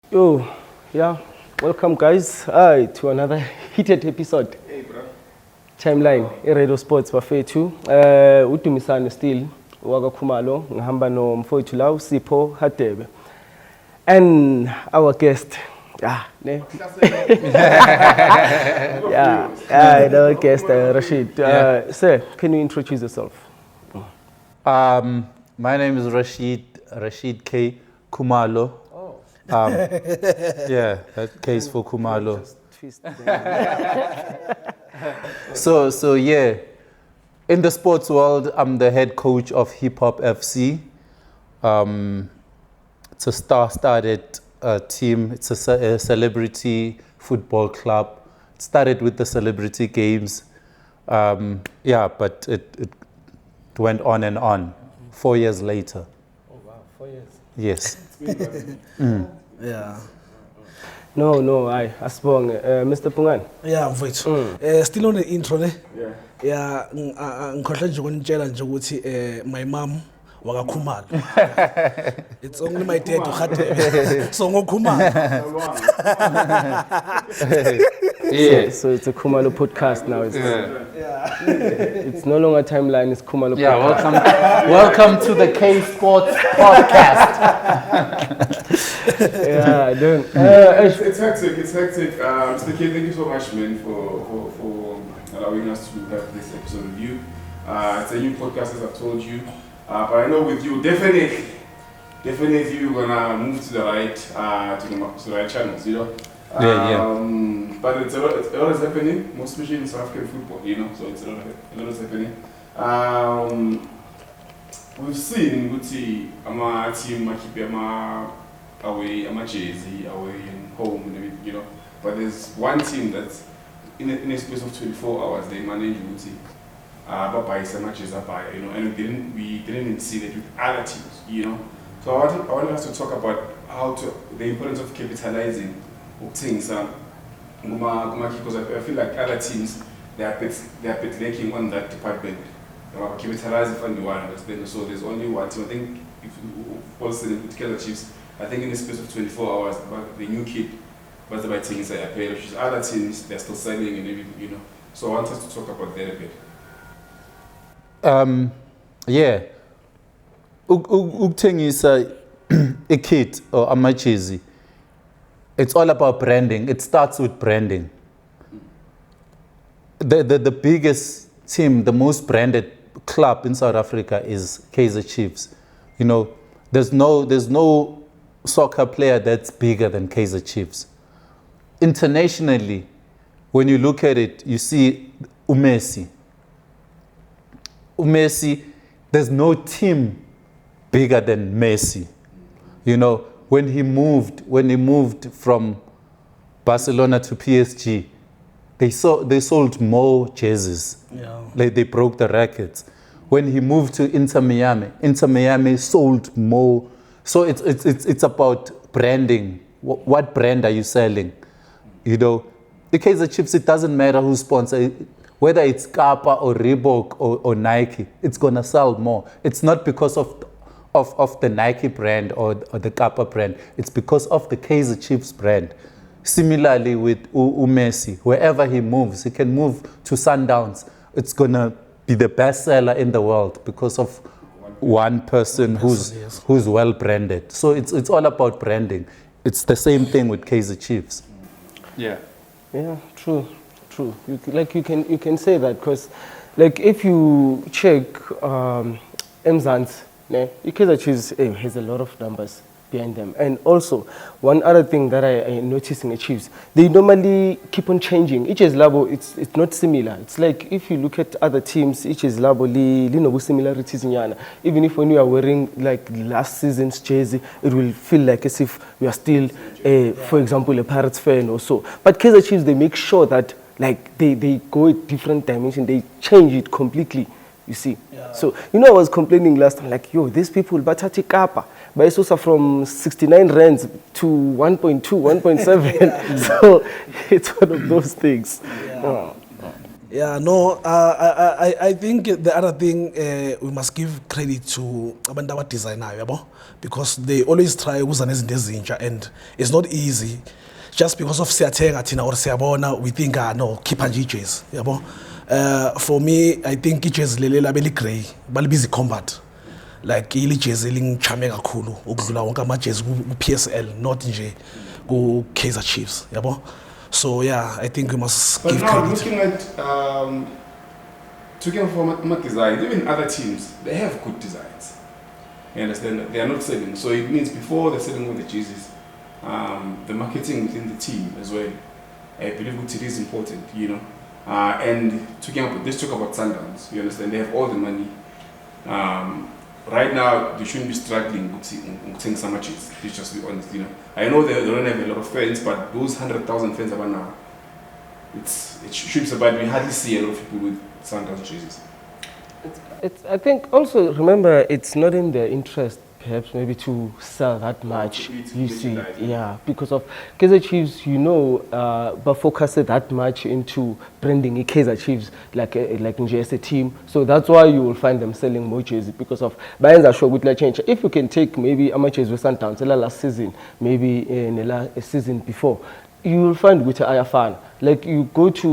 Yo, yeah, welcome guys to another heated episode. Hey bro. Timeline, Radio Sports bafethu. Udumisane still wakakhumalo ngihamba no mfowethu la uSipho Hadebe. And our guest, our guest Rashid. Sir, can you introduce yourself? My name is Rashid K. Kumalo. Yeah, that K is for Kumalo. So yeah, in the sports world, I'm the head coach of Hip Hop FC. It's a star-studded team. It's a celebrity football club. It started with the celebrity games. But it went on and on. 4 years later. Oh wow, 4 years. Yes. Yeah. No, asibonge. Mr. Pungan. Yeah, mfowethu. Still on the intro ne? Yeah. Yeah, ngikhohle nje ukunitshela nje ukuthi my mom wakakhumalo. It's only my dad uHadebe. So ngokhumalo. Yeah. So it's a Khumalo podcast now. It's no longer timeline, it's Khumalo podcast. Welcome to the K Sports podcast. Yeah, don't. It's hectic. Mr. K, thank you so much, man, for allowing us to have this episode with you. It's a new podcast, as I've told you. But I know with you, definitely you're gonna move to the right, to the right channels, you know. But a lot is happening, most especially in South African football, you know. So it's a lot is happening. We've seen Guti, ama team makipi away, ama Jersey, away and home and everything, you know. But there's one team that's in a space of 24 hours they manage Guti. By some matches up by, you know, and we didn't see that with other teams, you know. So I wanted us to talk about the importance of capitalizing things. Because I feel like other teams they are a bit lacking on that department. Capitalizing from the one, so there's only one team. I think if also the Kaizer Chiefs, I think in the space of 24 hours, but the new kid was the right thing inside a pair, which is other teams they're still selling and everything, you know. So I want us to talk about that a bit. Yeah. Ukuthengisa a kit or amajezi. It's all about branding. It starts with branding. The biggest team, the most branded club in South Africa is Kaizer Chiefs. You know, there's no soccer player that's bigger than Kaizer Chiefs. Internationally, when you look at it, you see Messi. There's no team bigger than Messi. You know, when he moved from Barcelona to PSG, they sold more jerseys. Yeah. Like they broke the records. When he moved to Inter Miami sold more. So it's about branding. What brand are you selling? You know, the Kaizer Chiefs, it doesn't matter who sponsors. Whether it's Kappa or Reebok or Nike, it's gonna sell more. It's not because of the Nike brand or the Kappa brand. It's because of the Kaizer Chiefs brand. Similarly with Messi, wherever he moves, he can move to Sundowns. It's gonna be the best seller in the world because of one person who's well branded. So it's all about branding. It's the same thing with Kaizer Chiefs. Yeah, true. You can say that because, like, if you check Mzansi, Kaizer Chiefs has a lot of numbers behind them. And also, one other thing that I noticed in the Chiefs, they normally keep on changing. Each is labo, it's not similar. It's like if you look at other teams, each is labo no similarities in yana. Even if when you are wearing like last season's jersey, it will feel like as if you are still, for example, a Pirates fan or so. But Kaizer Chiefs, they make sure that like they go a different dimension, they change it completely. You see, so I was complaining last time, like, these people, batati kapa, but it's also from 69 rands to 1.2, 1.7. So it's one of those things. Yeah, no, I think the other thing we must give credit to abantu abadesignayo yabo, because they always try ukuza nezinto ezintsha, and it's not easy just because of siyathenga thina or siyabona we think no khipha nje ijezi yabo. For me I think ijezi leli labeli grey balibiza combat, like ili jezi elingichame kakhulu ukudlula wonke amajezi ku PSL, not nje ku Kaizer Chiefs yabo. So yeah, I think we must but give now credit. looking at talking from design, even other teams, they have good designs. You understand? They are not selling. So it means before they're selling with the jerseys, the marketing within the team as well, I believe it is important, you know. And let's talk about Sundowns. You understand? They have all the money. Right now, they shouldn't be struggling with some matches. Let's just be honest, you know. I know they don't have a lot of fans, but those 100,000 fans about now, it should be survived. We hardly see a lot of people with Sundowns jerseys. I think also remember it's not in their interest perhaps maybe to sell that much. You see, yeah, because of Kaizer Chiefs, you know, but focused that much into branding Kaizer Chiefs like as a team. So that's why you will find them selling more jerseys because of buyers are sure with la change. If you can take maybe amateurs with Sundowns last season, maybe in the season before, you will find with a fan. Like you go to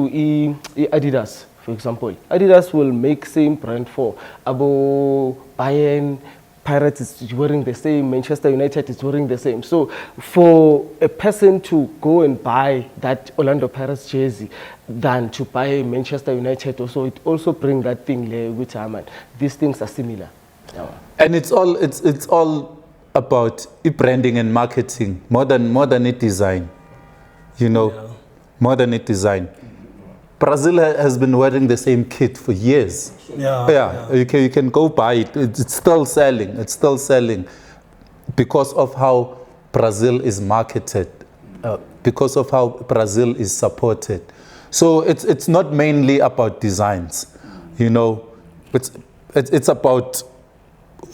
Adidas. For example, Adidas will make same brand for Abo, Bayern, Pirates is wearing the same, Manchester United is wearing the same. So for a person to go and buy that Orlando Pirates jersey than to buy Manchester United also, it also brings that thing there with man. These things are similar. Yeah. And it's all about branding and marketing more than it design. You know, Yeah. more than it design. Brazil has been wearing the same kit for years. Yeah. You can go buy it. It's still selling. It's still selling because of how Brazil is marketed, because of how Brazil is supported. So it's not mainly about designs, you know. It's about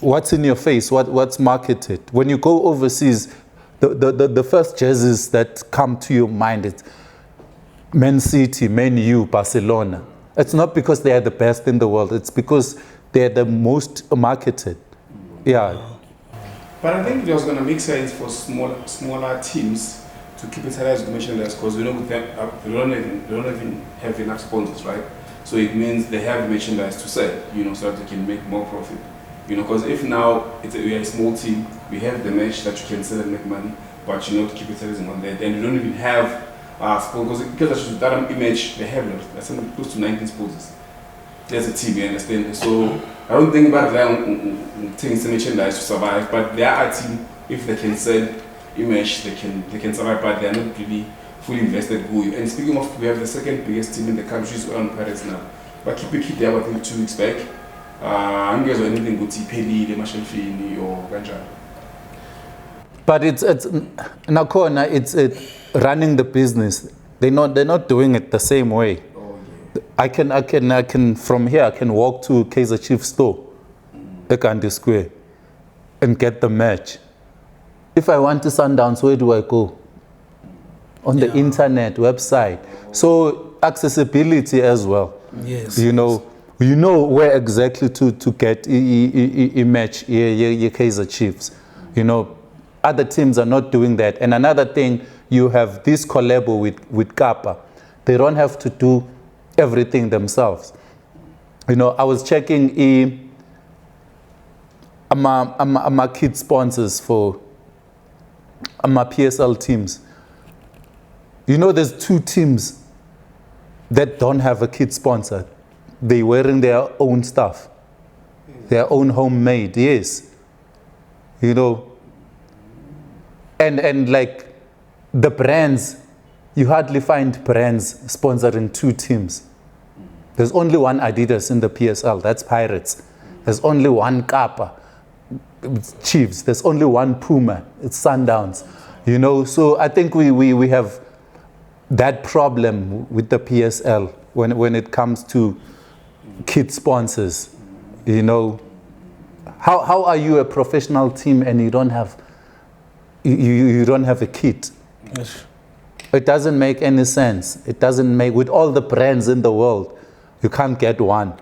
what's in your face, what's marketed. When you go overseas, the first jerseys that come to your mind, it's Man City, Man U, Barcelona. It's not because they are the best in the world. It's because they are the most marketed. Yeah. But I think it was going to make sense for smaller teams to keep it as merchandise because we know with them, they don't even have enough sponsors, right? So it means they have merchandise to sell, you know, so that they can make more profit. You know, because if now we are a small team, we have the merch that you can sell and make money, but you know, to keep it selling on there, then you don't even have because of that image, they have close to 19 sponsors. There's a team, you understand? So I don't think about that taking some merchandise to survive, but they are a team. If they can sell image, they can survive, but they are not really fully invested. And speaking of, we have the second biggest team in the country, is on Pirates now. But keep it there, I think 2 weeks back. I'm guys or anything good, Peli, the Marshall Fini or Ganja. But it's Nakona, it's running the business. They're not doing it the same way. Oh, yeah. I can from here I can walk to Kaizer Chiefs store, Ekandi Square, and get the match. If I want to Sundowns, where do I go? On the internet website. So accessibility as well. Yes. You know where exactly to get a match your Kaizer Chiefs. You know, other teams are not doing that. And another thing, you have this collabo with Kappa. They don't have to do everything themselves. You know, I was checking my kid sponsors for my PSL teams. You know, there's 2 teams that don't have a kid sponsor. They're wearing their own stuff, their own homemade, yes. You know, and like the brands, you hardly find brands sponsoring 2 teams. There's only one Adidas in the PSL, that's Pirates. There's only one Kappa, it's Chiefs. There's only one Puma, it's Sundowns. You know, so I think we have that problem with the PSL when it comes to kid sponsors. You know, how are you a professional team and you don't have a kit? Yes. It doesn't make any sense. It doesn't make, with all the brands in the world, You can't get one.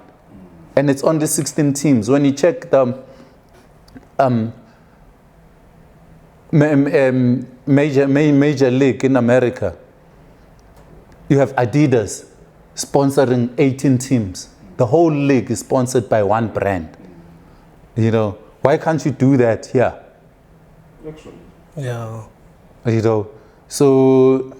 And it's only 16 teams. When you check the major league in America, you have Adidas sponsoring 18 teams. The whole league is sponsored by one brand. You know, why can't you do that here? Actually. Yeah. You know, so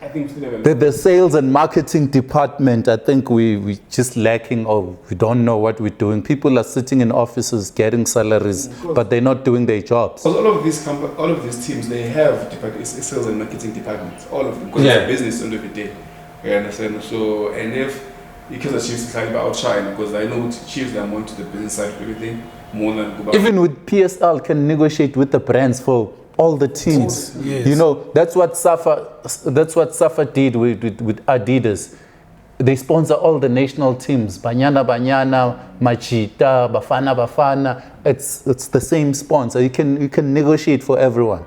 I think we still have the sales and marketing department, I think we just lacking, or we don't know what we're doing. People are sitting in offices getting salaries, but they're not doing their jobs. Because all of these teams, they have sales and marketing departments. All of them. Because Yeah. it's a business end of the day. You understand? So, and if you can Chiefs is like outshine, because I know Chiefs, they're more into the business side of everything, more than go back. Even with PSL can negotiate with the brands for all the teams. Yes. You know, that's what SAFA did with Adidas. They sponsor all the national teams. Banyana, Machita, Bafana. It's the same sponsor. You can negotiate for everyone.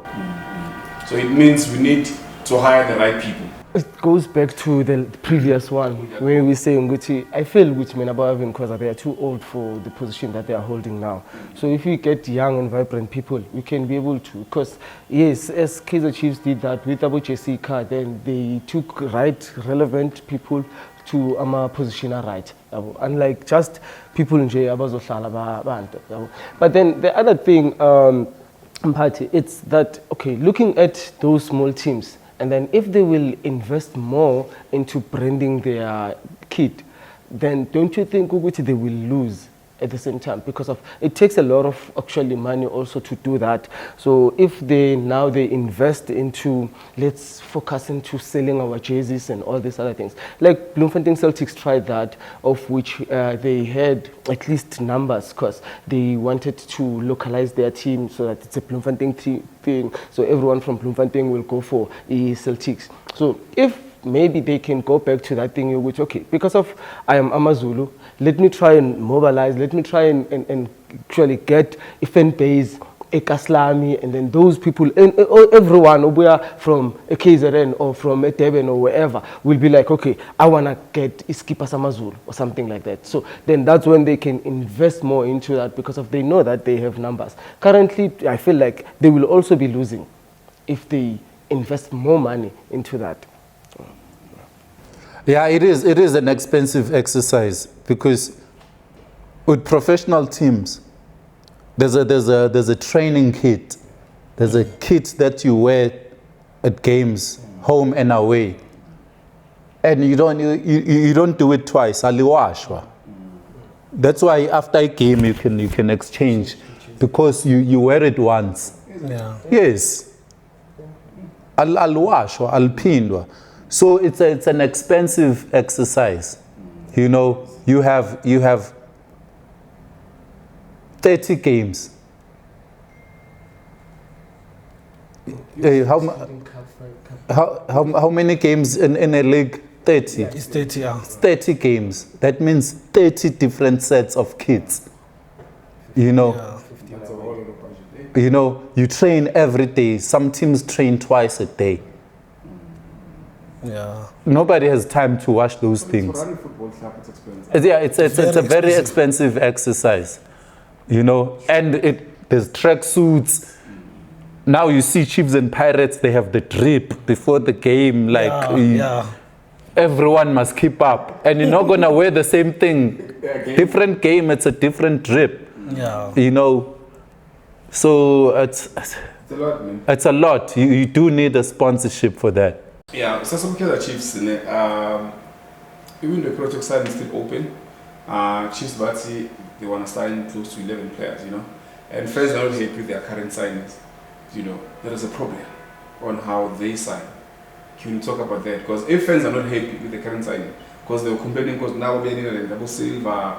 So it means we need to hire the right people. It goes back to the previous one where we say Nguti, I feel which men about having because they are too old for the position that they are holding now. So if we get young and vibrant people, we can be able to. Because yes, as Kaizer Chiefs did that with Abu Jessica, then they took relevant people to position right. Unlike just people in Jay Abazohlala. But then the other thing, Mphathi, it's that okay, looking at those small teams. And then if they will invest more into branding their kit, then don't you think they will lose at the same time? Because it takes a lot of actually money also to do that. So if they invest into, let's focus into selling our jerseys and all these other things. Like Bloemfontein Celtics tried that, of which they had at least numbers because they wanted to localize their team so that it's a Bloemfontein thing. So everyone from Bloemfontein will go for Celtics. So if maybe they can go back to that thing which, okay, because of I am Amazulu, let me try and mobilize, let me try and actually get a fan base, a Kaslami, and then those people, and everyone from a KZN or from a Durban or wherever will be like, okay, I want to get Iskipa Samazulu or something like that. So then that's when they can invest more into that because they know that they have numbers. Currently, I feel like they will also be losing if they invest more money into that. Yeah, it is an expensive exercise because with professional teams, there's a training kit. There's a kit that you wear at games, home and away. And you don't do it twice. Aliwashwa. That's why after a game you can exchange because you wear it once. Yeah. Yes. Aliwashwa, alpindwa. So it's an expensive exercise. You know, you have 30 games. How many games in a league? 30. It's 30, yeah. 30 games. That means 30 different sets of kits. You know. Yeah. You know, you train every day. Some teams train twice a day. Yeah. Nobody has time to watch those things. For running football club, it's expensive. Yeah, it's a very expensive exercise, you know. And there's track suits. Now you see Chiefs and Pirates, they have the drip before the game. Like everyone must keep up, and you're not gonna wear the same thing. Different game, it's a different drip. Yeah. You know, so it's It's a lot, man. it's a lot. You do need a sponsorship for that. Yeah, so some Kaizer Chiefs, even the project side is still open. Chiefs Batsi, they want to sign close to 11 players, you know. And fans are not happy with their current signings. You know, there is a problem on how they sign. Can you talk about that? Because if fans are not happy with the current signing, because they were complaining because now we're in double silver,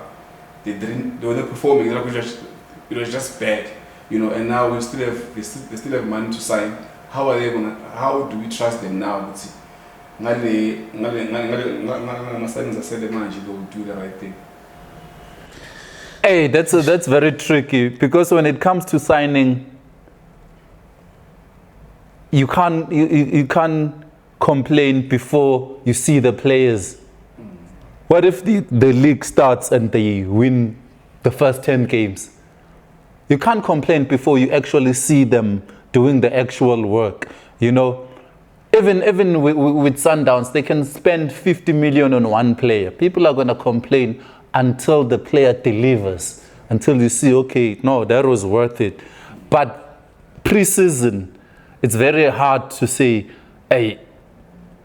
they were not performing, it was just bad, you know. And now they still have money to sign. How do we trust them now? They'll do the right thing. Hey, that's very tricky because when it comes to signing, you can't complain before you see the players. What if the league starts and they win the first 10 games? You can't complain before you actually see them doing the actual work. You know, even with Sundowns, they can spend 50 million on one player. People are going to complain until the player delivers, until you see, okay, no, that was worth it. But pre-season, it's very hard to say, hey,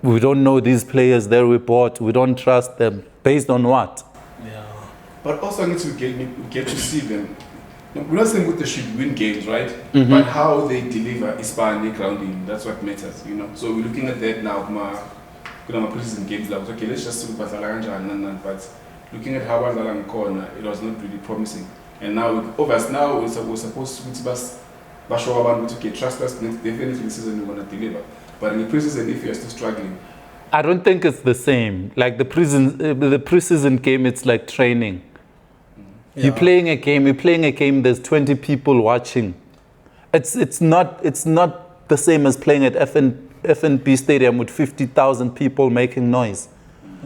we don't know these players that we bought, we don't trust them. Based on what? Yeah. But also I need to get to see them. We're not saying what they should win games, right? But how they deliver is by grounding. That's what matters, you know. So we're looking at that now. My preseason games, like, okay, let's just see what but looking at how Bazalang corner, it was not really promising. And now, obviously, now we're supposed to show about okay, trust us. Definitely, this season we're going to deliver. But in the preseason, if you're still struggling, I don't think it's the same. Like the preseason game, it's like training. Yeah. You're playing a game, there's 20 people watching. It's not the same as playing at FNB Stadium with 50,000 people making noise.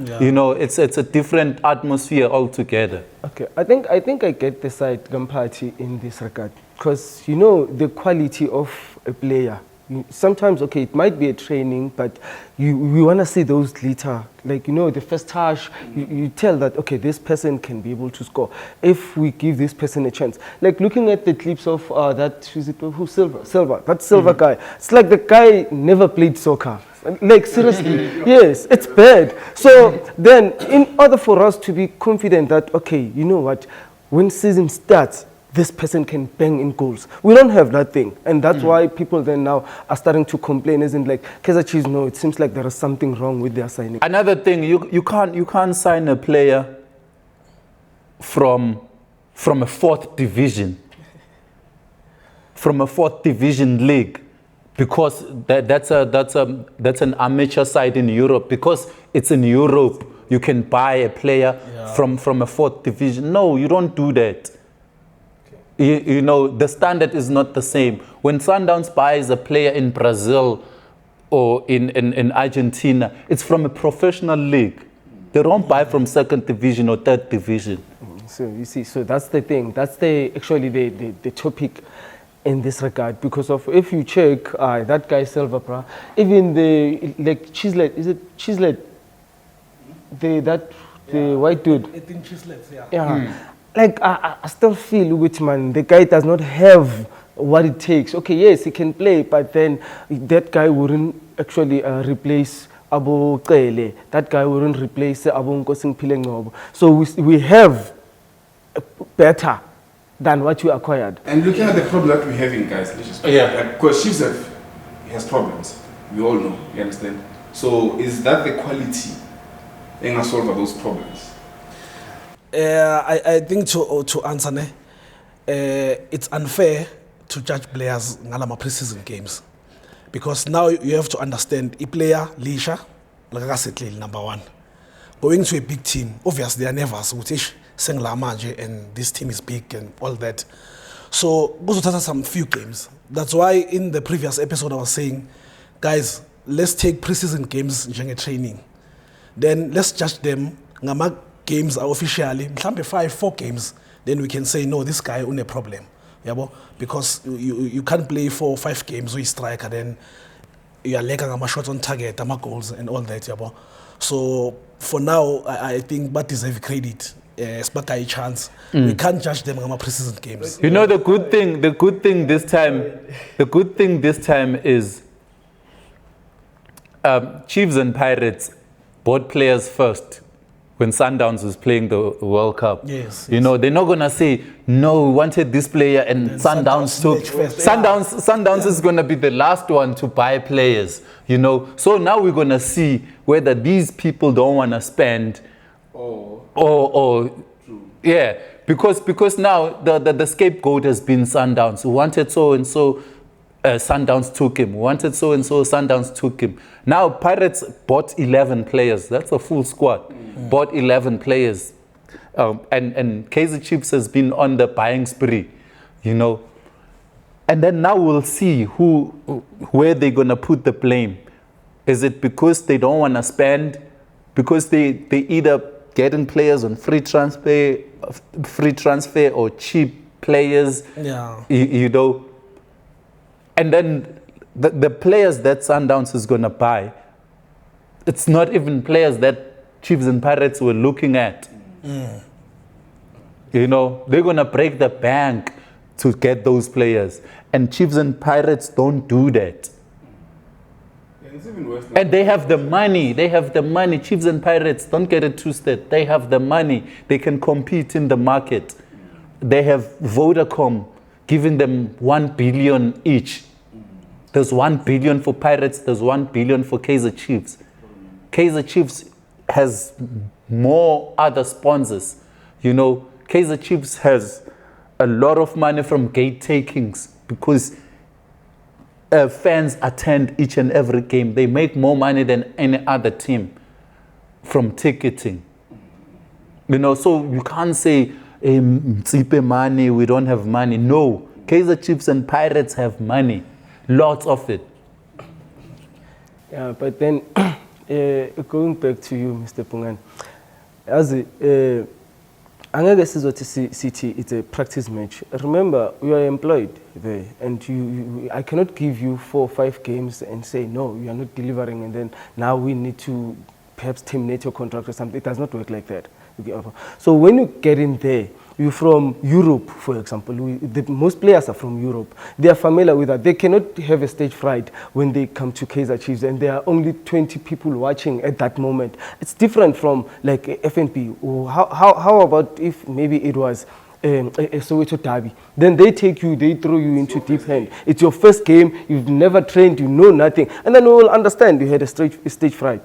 Yeah. You know, it's a different atmosphere altogether. Okay, I think I get the side Gampati in this regard, because you know the quality of a player. Sometimes, okay, it might be a training, but we want to see those later. Like, you know, the first touch, you tell that, okay, this person can be able to score if we give this person a chance. Like, looking at the clips of Silva guy. It's like the guy never played soccer. Like, seriously, yes, it's bad. So then, in order for us to be confident that, okay, you know what, when season starts, this person can bang in goals. We don't have that thing. And that's why people then now are starting to complain, isn't like, Kaizer Chiefs, no, it seems like there is something wrong with their signing. Another thing, you can't sign a player from a fourth division, from a fourth division league, because that's an amateur side in Europe. Because it's in Europe, you can buy a player from a fourth division. No, you don't do that. You know, the standard is not the same. When Sundowns buys a player in Brazil or in Argentina, it's from a professional league. They don't buy from second division or third division. So you see, so that's the thing. That's actually the topic in this regard. Because of, if you check that guy Silva, even Chislett, is it Chislett? The white dude. I think Chislett, yeah. Like, I still feel Whitman, the guy does not have what it takes. Okay, yes, he can play, but then that guy wouldn't actually replace Abu Qele. That guy wouldn't replace Abu Nkosing Pilengobo. So we have better than what you acquired. And looking at the problem that we're having, guys, because Chiefs has problems. We all know, you understand? So is that the quality in solve those problems? I think to answer, it's unfair to judge players in pre-season games, because now you have to understand a player, Lisha, like I said, number one, going to a big team. Obviously, they are nervous, and this team is big and all that. So, go to some few games. That's why in the previous episode I was saying, guys, let's take pre-season games during a training. Then let's judge them. Games are officially, 4 games, then we can say, no, this guy on a problem. Because you can't play 4 or 5 games with striker, then you are lacking a shot on target, goals and all that. So for now, I think that deserves credit. A chance. We can't judge them on pre-season games. You know, the good thing this time is Chiefs and Pirates bought players first. When Sundowns was playing the World Cup, yes. You know, they're not gonna say, no, we wanted this player and Sundowns took. Sundowns is gonna be the last one to buy players, you know. So now we're gonna see whether these people don't wanna spend or yeah, because now the scapegoat has been Sundowns. Who wanted so and so, Sundowns took him. Who wanted so and so, Sundowns took him. Now Pirates bought 11 players. That's a full squad. Bought 11 players, and Kaizer Chiefs has been on the buying spree, you know. And then now we'll see where they're gonna put the blame. Is it because they don't want to spend? Because they either getting players on free transfer or cheap players. Yeah. You know, and then the players that Sundowns is gonna buy, it's not even players that Chiefs and Pirates were looking at. You know, they're gonna break the bank to get those players, and Chiefs and Pirates don't do that. It's even worse. And they have the money. They have the money. Chiefs and Pirates, don't get it twisted. They have the money. They can compete in the market. They have Vodacom giving them 1 billion each. There's 1 billion for Pirates. There's 1 billion for Kaizer Chiefs. Kaizer Chiefs has more other sponsors. You know, Kaizer Chiefs has a lot of money from gate takings because fans attend each and every game. They make more money than any other team from ticketing. You know, so you can't say, Mtsipe money, we don't have money. No, Kaizer Chiefs and Pirates have money, lots of it. Yeah, but then going back to you, Mr. Pungan, as angeke sizothi sithi it's a practice match. Remember, you are employed there, and I cannot give you 4 or 5 games and say no, you are not delivering, and then now we need to perhaps terminate your contract or something. It does not work like that. So when you get in there, you're from Europe, for example. Most players are from Europe. They are familiar with that. They cannot have a stage fright when they come to Kaizer Chiefs and there are only 20 people watching at that moment. It's different from like FNP. Or how about if maybe it was a Soweto derby? Then they take you, they throw you into deep end. It's your first game, you've never trained, you know nothing. And then we will understand you had a stage fright.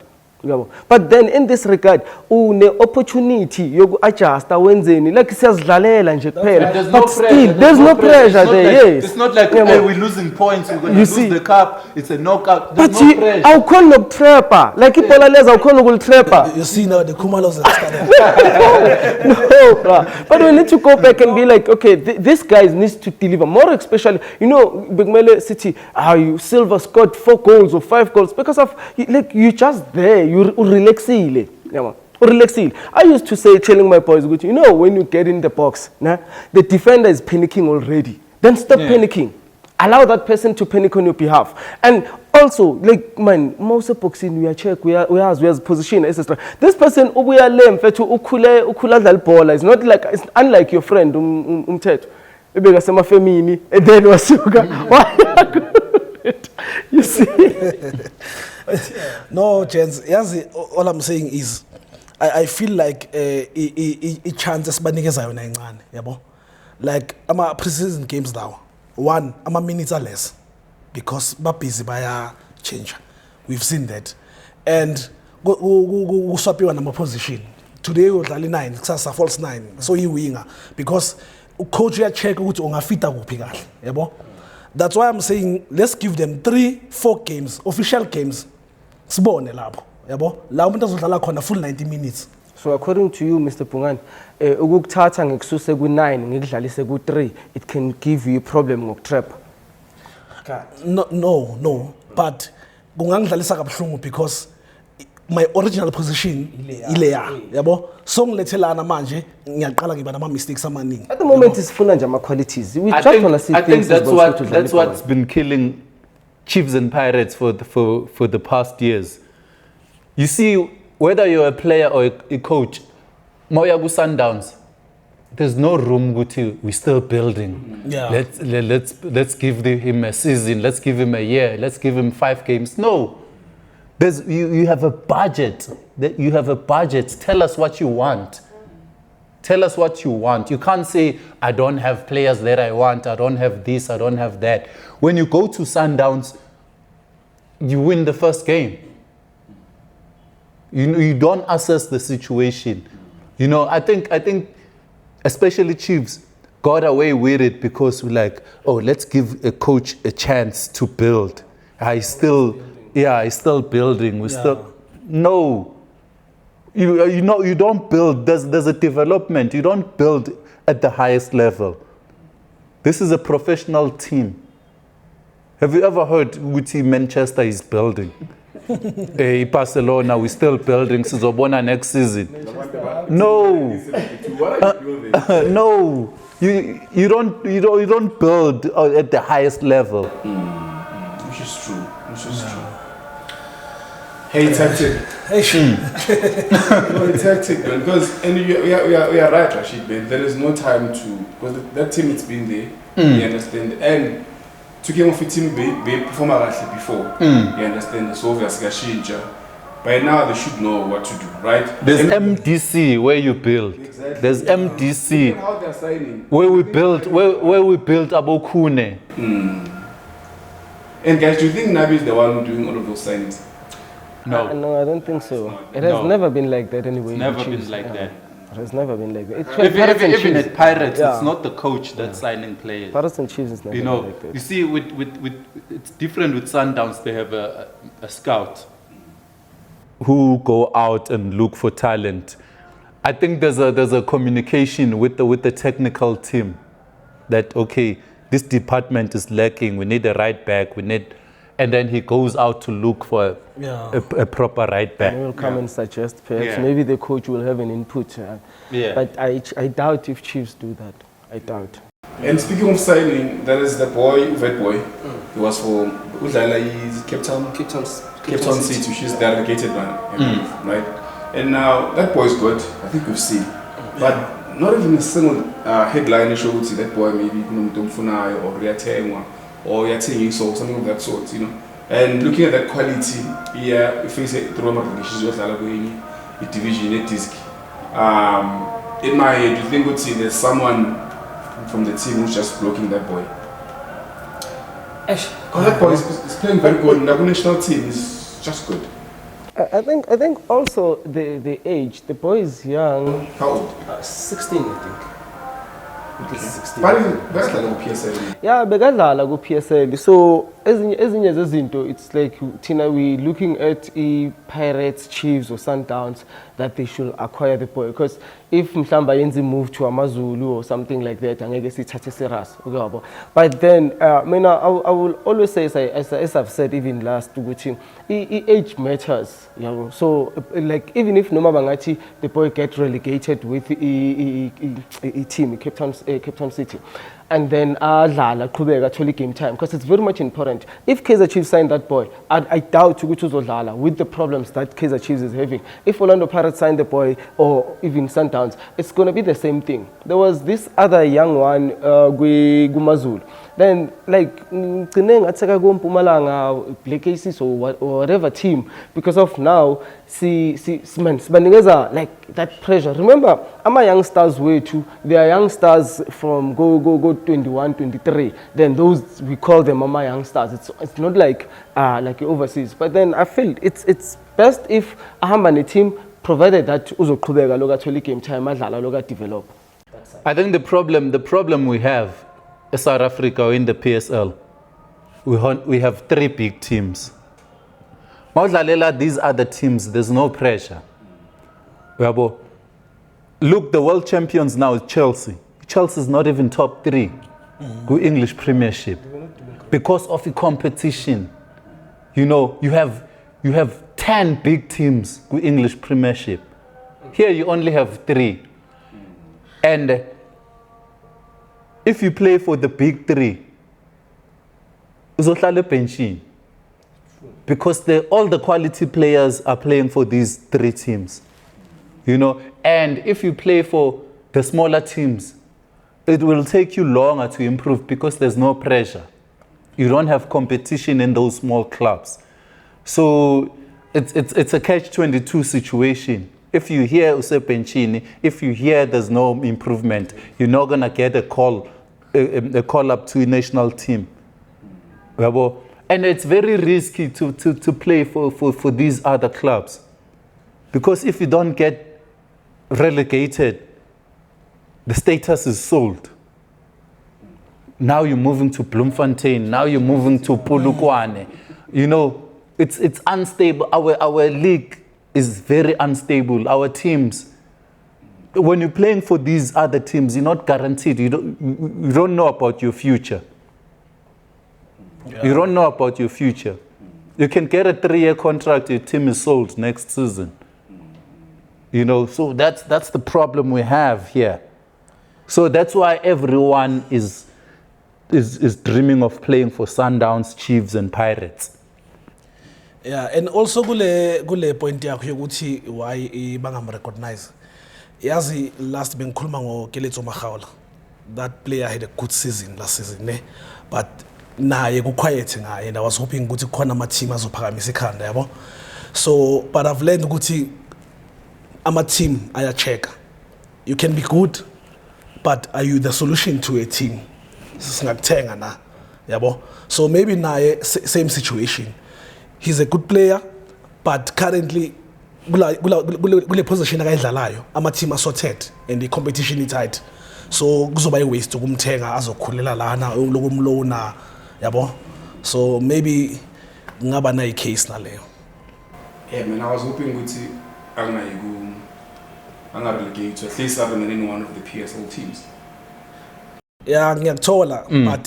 But then in this regard, une opportunity yoku adjust wenzeni like siyazidlalela nje kuphela, but still there's no pressure there. Yes, it's not like hey, we're losing points, we're going to lose the cup, it's a knockout. There's but no pressure. awukhona nokutrapper like ibhola leza awukhona ukulitrapper. You see now the Kumalos are starting. No, bruh. But we need to go back and be like, okay, this guy needs to deliver more, especially, you know, Bigmele City, you Silver scored 4 goals or 5 goals because of, like, you just there, you relaxile. I used to say, telling my boys, you know, when you get in the box, nah, the defender is panicking already. Then stop panicking. Allow that person to panic on your behalf. And also, like, man, most boxing, we are check, we are position, etc. This person, we are lame, ukula dal ball. It's not like, it's unlike your friend, Ted. And then you see? No, Jens, all I'm saying is, I feel like a chance banikezayo na incane, yabo. Like ama pre-season games now, one ama minutes are less because ba busy baya change. We've seen that, and go swap you on a position. Today we dlala 9, kusasa false 9, so you winger because coach ya check ukuthi ungafita kuphi kahle, yabo. That's why I'm saying let's give them 3-4 games, official games. Sibone lapho, yabo. La umuntu azodlala khona full 90 minutes. So according to you, Mr. Pungan, ukukuthatha ngekususe ku9 ngikudlalise ku3, it can give you a problem ngokutrap. No, but kungangidlalisa kabuhlungu because my original position ileya, yabo. So ngilethelana manje ngiyaqala ngiba nama mistakes amaningi. At the moment it's funa nje ama qualities. We just want to see I think things that's what's been killing Chiefs and Pirates for the past years. You see, whether you're a player or a coach, Moyagu Sundowns, there's no room Guti. We're still building. Yeah. Let's give him a season. Let's give him a year. Let's give him 5 games. No, you have a budget. You have a budget. Tell us what you want. Tell us what you want. You can't say, I don't have players that I want. I don't have this. I don't have that. When you go to Sundowns, you win the first game. You don't assess the situation. You know, I think especially Chiefs got away with it because we're like, oh, let's give a coach a chance to build. He's still building. No. You don't build. There's a development. You don't build at the highest level. This is a professional team. Have you ever heard Uti Manchester is building? Barcelona, we're still building. Sizobona next season. No, What are you building? no. You don't build at the highest level. Which is true. Hey, tactic. Hey, No, tactic, man. Because we are right, Rashid, man. There is no time to, because that team it's been there. You understand? And to game of a team they perform before. You understand? So obviously by now they should know what to do, right? There's MDC where you build. Exactly. There's MDC Look at how they're signing. where we built Abokune. And guys, do you think Nabi is the one doing all of those signings? No, No, I don't think so. It has No. never been like that anyway. it's never in been Chiefs. like Yeah. that. It has never been like that. It's Even at Pirates, Yeah. it's not the coach that's signing players. Pirates and Chiefs is never You know, been like that. you see, with it's different with Sundowns. They have a scout who go out and look for talent. I think there's a communication with the technical team that okay, this department is lacking. We need a right back. And then he goes out to look for a proper right back. And will come and suggest perhaps Yeah. maybe the coach will have an input. Yeah. But I doubt if Chiefs do that. I doubt. And speaking of signing, there is the boy, Witbooi. He was for Udlala, is Cape Town City, which is the relegated one, I believe, right? And now that boy is good. I think we've seen, but not even a single headline show would see that boy maybe Funai or Riatengwa or Yating so something of that sort, you know. And looking at that quality, yeah, if we say Roma she's just a division, a disc. In my head, you think would see there's someone from the team who's just blocking that boy? Because that boy is playing very good, and the national team is just good. I think also the age. The boy is young. How old? 16, I think. It is 16. But that's like a PSL. Yeah, bekadlala ku PSL. So ezinye zezinto, it's like Tina, we looking at Pirates, Chiefs or Sundowns that they should acquire the boy, because if mhlamba yenzi move to AmaZulu or something like that, angeke sithathe serious. Okay, but then I will always say, as I've said even last ukuthi age matters, you know. So like even if noma bangathi the boy get relegated with a team, Cape Town City, and then adlala qhubeka athole game time, because it's very much important. If Kaizer Chiefs sign that boy, I doubt ukuthi uzodlala with the problems that Kaizer Chiefs is having. If Orlando Pirates sign the boy or even Sundowns, it's going to be the same thing. There was this other young one Gumazul. Then like Mpumalanga, Black Aces or whatever team, because of now Sibaningeza like that pressure. Remember, I'm a youngsters way too. They are youngsters from go 21, 23. Then those we call them Mama youngsters. It's not like overseas. But then I feel it's best if a team, provided that uzoqhubeka lokathole game time adlala loka develop. I think the problem we have in South Africa or in the PSL, we have three big teams. Mawudlalela these other teams, there's no pressure. Look, the world champions now is Chelsea. Chelsea is not even top 3 go English Premiership because of the competition. You know, you have 10 big teams go English Premiership. Here you only have 3. And if you play for the big 3, uzohlala benchini, because all the quality players are playing for these 3 teams. You know, and if you play for the smaller teams, it will take you longer to improve because there's no pressure. You don't have competition in those small clubs. So it's a catch-22 situation. If you hear Use Benchini, if you hear there's no improvement, you're not gonna get a call up to a national team. And it's very risky to play for these other clubs, because if you don't get relegated, the status is sold. Now you're moving to Bloemfontein. Now you're moving to Polokwane. You know, it's unstable. Our league is very unstable. Our teams, when you're playing for these other teams, you're not guaranteed. You don't know about your future. Yeah. You don't know about your future. You can get a 3-year contract, your team is sold next season. You know, so that's the problem we have here. So that's why everyone is dreaming of playing for Sundowns, Chiefs and Pirates. Yeah, and also kule point yakho yokuthi why bangam recognize. Yazi last bengikhuluma ngoKeletso Magawula. That player had a good season last season, ne? But naye ku quiet ngaye, and I was hoping ukuthi khona ama team azophakamisa ikhanda, yabo. So, but I've learned ukuthi ama team aya-check. You can be good, but are you the solution to a team? Singakuthenga na, yabo. So maybe naye same situation. He's a good player, but currently kule position akayidlalayo ama team are sorted and the competition is tight. So kuzoba i-waste ukumthenga azokhulela lana lokumlona, yabo. So maybe ngaba na i-case naleyo. Yeah, man, I was hoping ukuthi anga-relegate to at least have them in one of the PSL teams. Yeah, ngiyakuthola, but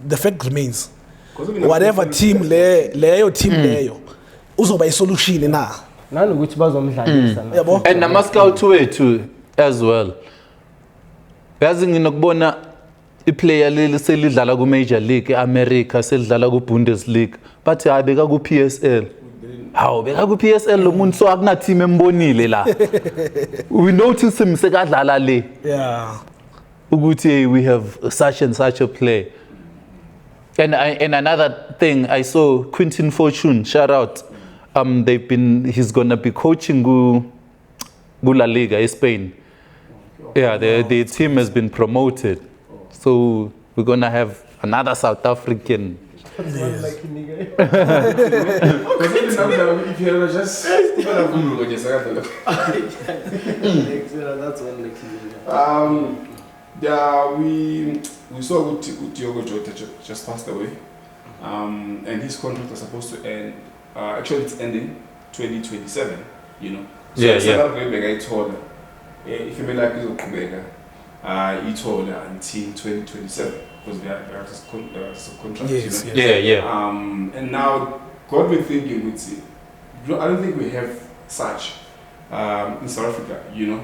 the fact remains. Whatever team leyo team leyo uzoba i-solution na. Nanokuthi bazomdlalisa na. Yabo. And nama-scout wethu as well. Yazi nginokubona i-player leli selidlala ku-Major League e-America, selidlala ku-Bundesliga, but hayi beka ku-PSL. Hawu beka ku-PSL lo muntu so akuna team embonile la. We notice him sekadlala le. Yeah. Ukuthi we have such and such a player. And another thing, I saw Quintin Fortune, shout out. He's gonna be coaching La Liga in Spain. Yeah, the team has been promoted. So we're gonna have another South African. Yes. Yeah, we saw Diogo Jota just passed away, and his contract was supposed to end. Actually, it's ending 2027. You know. So Yeah, I told her, if you may like he told her until 2027 because there's a contract. Yes, you know? yes. Yeah. And now God we're thinking with it. I don't think we have such in South Africa. You know.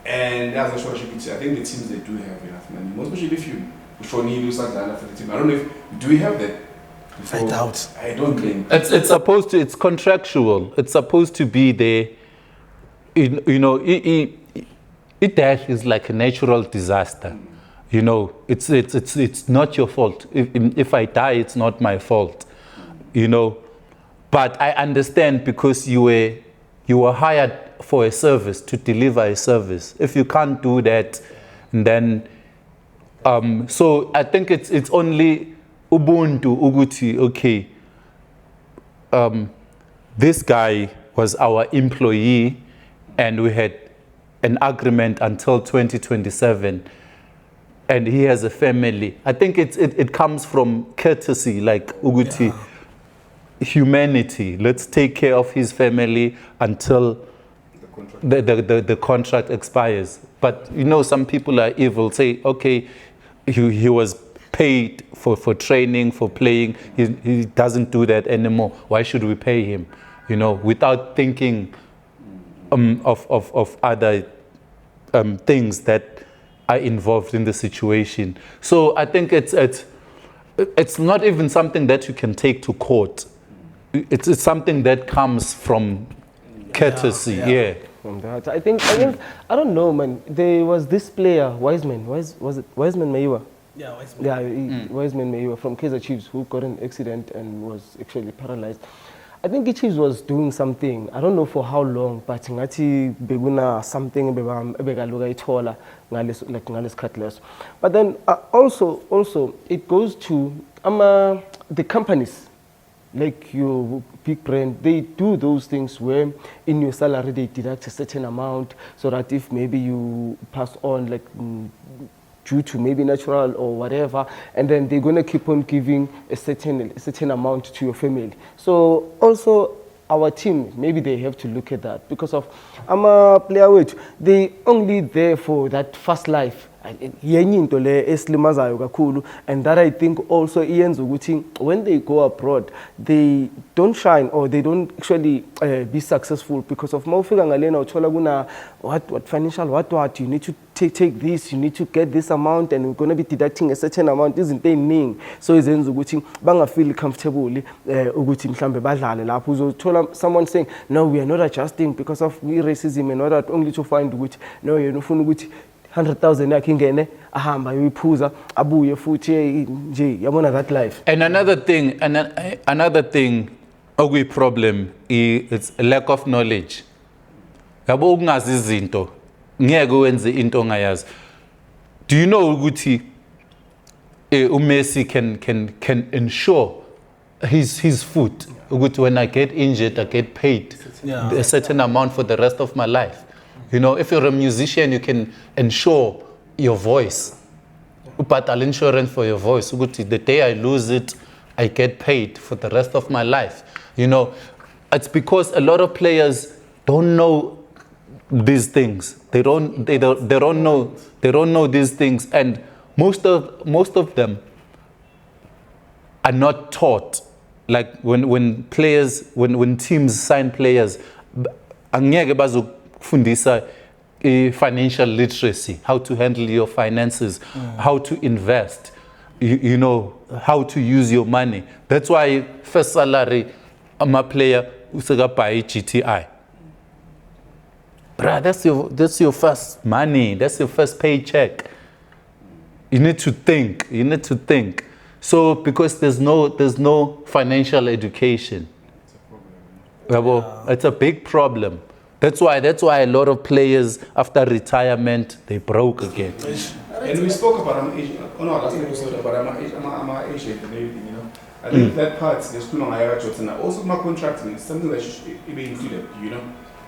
And as a social media, I think the teams they do have enough money, most especially if you show need for the team. I don't know if do we have that? Before? I doubt. I don't think. It's supposed to. It's contractual. It's supposed to be there. You know, death is like a natural disaster. You know, it's not your fault. If I die, it's not my fault. You know, but I understand because you were hired for a service, to deliver a service. If you can't do that, then so I think it's only Ubuntu Uguti. Okay, this guy was our employee, and we had an agreement until 2027, and he has a family. I think it comes from courtesy, like Uguti, humanity. Let's take care of his family until the contract expires. But you know, some people are evil, say, okay, he was paid for training, for playing, he doesn't do that anymore, why should we pay him? You know, without thinking of other things that are involved in the situation. So I think it's not even something that you can take to court. It's something that comes from courtesy, yeah. From that, I think I don't know, man. There was this player, Wiseman. Was it Wiseman Mayiwa? Yeah, Wiseman Mayiwa from Kaizer Chiefs, who got an accident and was actually paralyzed. I think the Chiefs was doing something. I don't know for how long, but ngati beguna something begaluga itola like ngales cutlass. But then also it goes to the companies. Like your big brand, they do those things where in your salary they deduct a certain amount so that if maybe you pass on like due to maybe natural or whatever, and then they're going to keep on giving a certain amount to your family. So also our team, maybe they have to look at that because of I'm a player which they only there for that fast life. yenye into le esilimazayo kakhulu, and that I think also iyenza ukuthi when they go abroad they don't shine or they don't actually be successful because of mawufika ngalena uthola kuna what financial what you need to take this, you need to get this amount and we're going to be deducting a certain amount, izinto eziningi, so izenza ukuthi bangafeel comfortable ukuthi mhlambe badlale lapho uzothola someone saying no, we are not adjusting because of racism, and not that, only to find ukuthi no, yena ufuna ukuthi 100,000 yakhe ingene ahamba uyiphuza abuye futhi nje yabona that life. And another thing okuyi problem it's a lack of knowledge. Yabo ukungazi izinto ngeke wenze into ongayazi. Do you know ukuthi uMessi can ensure his foot ukuthi when I get injured I get paid a certain amount for the rest of my life. You know, if you're a musician, you can ensure your voice. But I'll insurance for your voice. The day I lose it, I get paid for the rest of my life. You know, it's because a lot of players don't know these things. They don't know these things, and most of them are not taught. Like when teams sign players, angeke bazofundisa financial literacy, how to handle your finances, how to invest, you know, how to use your money. That's why first salary, I'm a player useka buy GTI. Bruh, that's your first money, that's your first paycheck. You need to think. So because there's no financial education. It's a big problem. That's why a lot of players after retirement they broke again. And we spoke about on our last episode about my agent and everything, you know. I think that part there's too long and also my contracting is something that should be included, you know.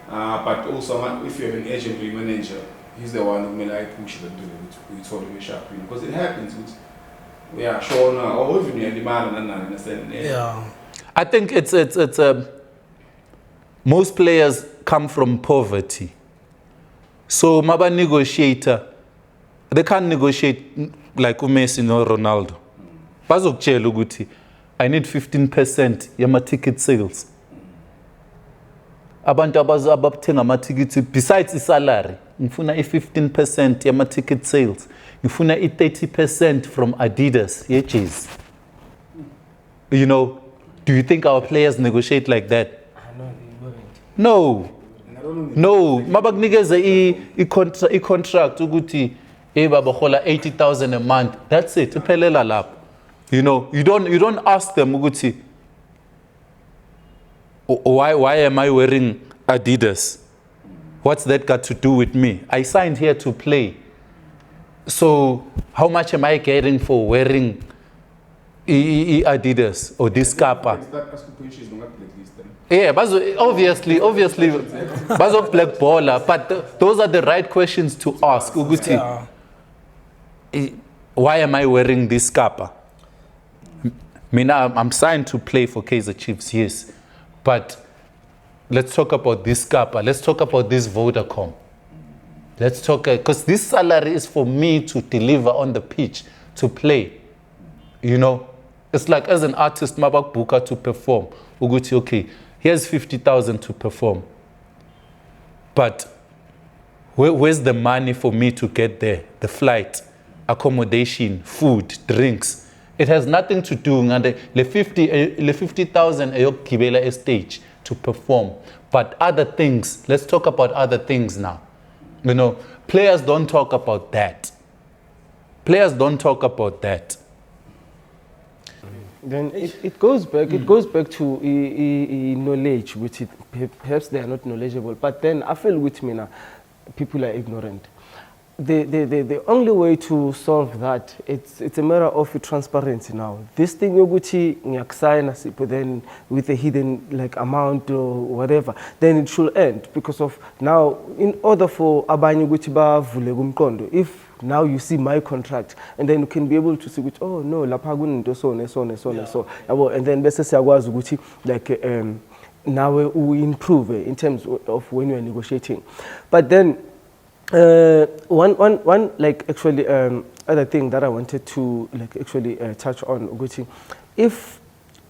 But also if you have an agent or a manager, he's the one who may like push it and do it. It's all the way sharp, you know, because it happens with sure or even you demand and understand. Yeah. I think it's most players come from poverty. So maba negotiator, they can't negotiate like Messi or Ronaldo. Bazokutshela ukuthi I need 15% yama ticket sales. Abantu abathenga ama tickets besides salary, ngifuna 15% yama ticket sales. Ngifuna 30% from Adidas, yes. You know, do you think our players negotiate like that? No. Mabakunikeza i-contract ukuthi baba hola 80,000 a month. That's it. Uphelela lapho. You know, you don't ask them ukuthi why am I wearing Adidas? What's that got to do with me? I signed here to play. So how much am I getting for wearing Adidas or this kappa? Yeah, obviously, bazo black baller, but those are the right questions to ask. Uguti, why am I wearing this kappa? I'm signed to play for Kaizer Chiefs, yes, but let's talk about this kappa. Let's talk about this Vodacom. Let's talk, because this salary is for me to deliver on the pitch, to play. You know, it's like as an artist, mabak buka to perform. Uguti, okay, here's 50,000 to perform. But where's the money for me to get there? The flight, accommodation, food, drinks. It has nothing to do with the 50,000 ayokugibela a stage to perform. But other things, let's talk about other things now. You know, players don't talk about that. Players don't talk about that. Then it goes back to knowledge, which perhaps they are not knowledgeable. But then I feel with me now, people are ignorant. The only way to solve that, it's a matter of transparency now. This thing yoguchi ngiyakusayina, but then with a hidden like amount or whatever, then it should end, because of now in order for abanye ukuthi bavule kumqondo, if now you see my contract and then you can be able to see which, oh no, lapha kunento so and then bese siyakwazi ukuthi like now we improve in terms of when you are negotiating. But then One like actually other thing that I wanted to like actually touch on, Uguchi, if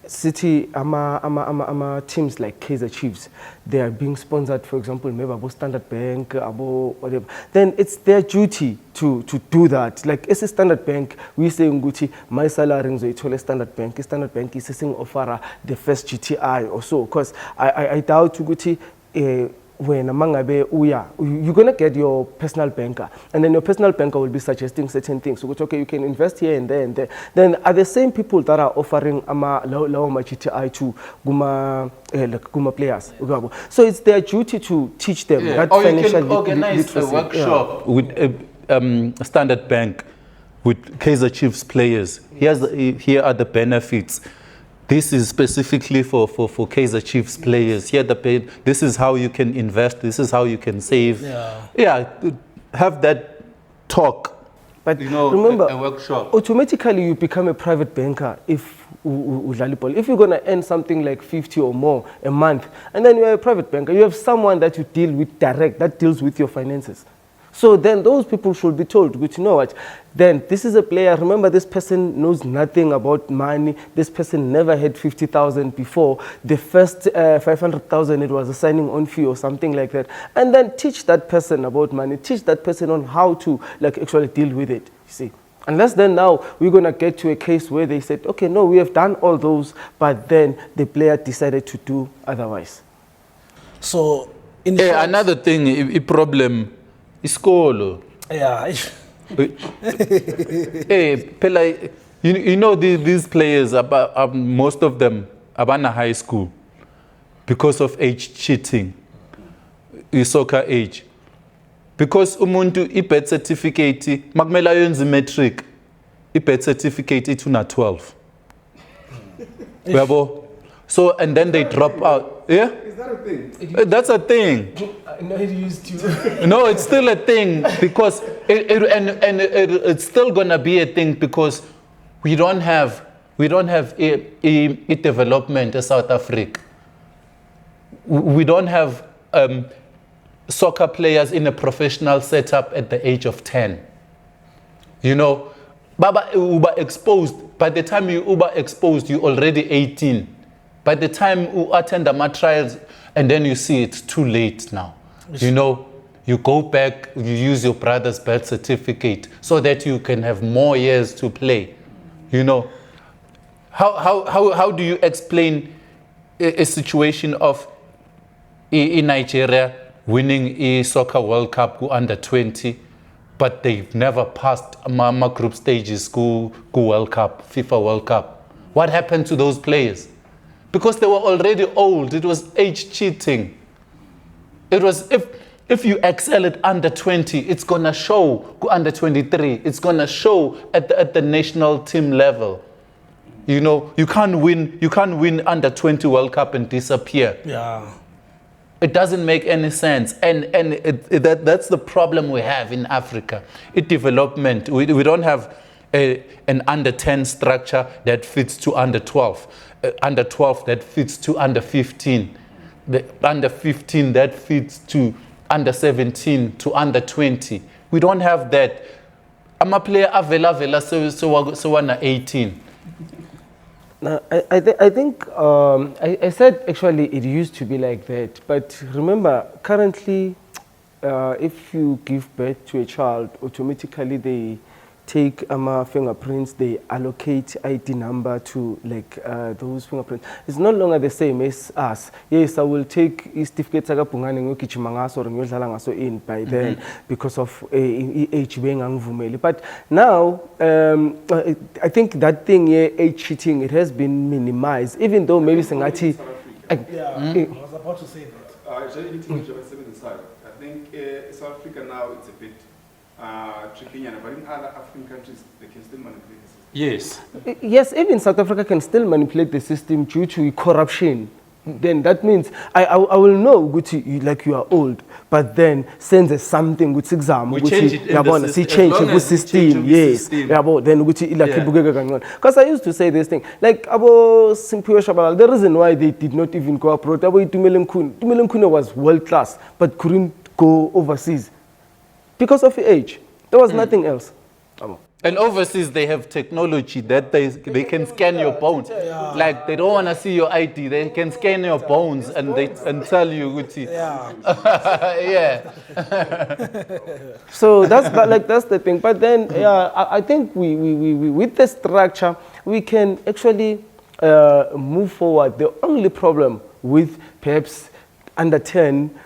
City ama teams like Kaizer Chiefs, they are being sponsored, for example, maybe about Standard Bank, about whatever, then it's their duty to do that. Like as a Standard Bank, we say Nguchi, my salary is a Standard Bank is saying offer the first GTI or so, because I doubt Nguchi when you're going to get your personal banker, and then your personal banker will be suggesting certain things. So, okay, you can invest here and there and there. Then are the same people that are offering GTI to Guma players. So it's their duty to teach them that or financial you can organize a workshop with Standard Bank, with Kaizer Chiefs players. Here are the benefits. This is specifically for Kaizer Chiefs players. Here, this is how you can invest. This is how you can save. Yeah, have that talk. But remember, a workshop. Automatically you become a private banker if you're going to earn something like 50 or more a month, and then you're a private banker. You have someone that you deal with direct, that deals with your finances. So then those people should be told, which you know what, then this is a player, remember this person knows nothing about money, this person never had 50,000 before, the first 500,000 it was a signing on fee or something like that, and then teach that person about money, teach that person on how to like actually deal with it, you see. Unless then now we're going to get to a case where they said, okay, no, we have done all those, but then the player decided to do otherwise. So, in another thing, a problem, iskolo. Yeah. Hey, Pela, you know these players, most of them are in high school because of age cheating, soccer age. Because umuntu i-birth certificate, makumela yenze matric, i-birth certificate ituna 12. So, and then they drop out. Yeah? Is that a thing? That's a thing. No, it used to. No, it's still a thing because it's still gonna be a thing because we don't have a development in South Africa. We don't have soccer players in a professional setup at the age of 10. You know, Baba Uber exposed. By the time you Uber exposed, you're already 18. By the time you attend the trials, and then you see it's too late now. You know, you go back, you use your brother's birth certificate so that you can have more years to play. You know, how do you explain a situation of in Nigeria winning a soccer World Cup under 20, but they've never passed Mama group stages, go World Cup, FIFA World Cup? What happened to those players? Because they were already old. It was age cheating. It was if you excel at under 20, it's gonna show. Go under 23, it's gonna show at the national team level. You know, you can't win under 20 World Cup and disappear. Yeah. It doesn't make any sense, and that's the problem we have in Africa. Development. We don't have an under 10 structure that fits to under 12. Under 12 that fits to under 15, the under 15 that fits to under 17 to under 20. We don't have that. I'm a player avela so 18. Now, I think I said actually it used to be like that, but remember currently if you give birth to a child, automatically they take fingerprints, they allocate ID number to like those fingerprints. It's no longer the same as us. Yes, I will take certificate in by then because of age being unvumeli. But now I think that thing age cheating, it has been minimized, even though maybe Sangati. I was about to say that. I think South Africa now it's a bit tricky, but in other African countries they can still manipulate the system. Yes. Yes, even South Africa can still manipulate the system due to corruption. Then that means I will know Gucci, like you are old, but then sends us something with exam. We change it in the system. Change the system. Yes. Then Gucci like because I used to say this thing like abo Simpiwe Shabalala. The reason why they did not even go abroad, Tumelen Kuno was world class, but couldn't go overseas. because of age. There was nothing else. And overseas, they have technology that they can scan your bones. Like, they don't want to see your ID. They can scan your bones and tell you, Gucci. Yeah. So that's the thing. But then, I think we with the structure, we can actually move forward. The only problem with perhaps under 10,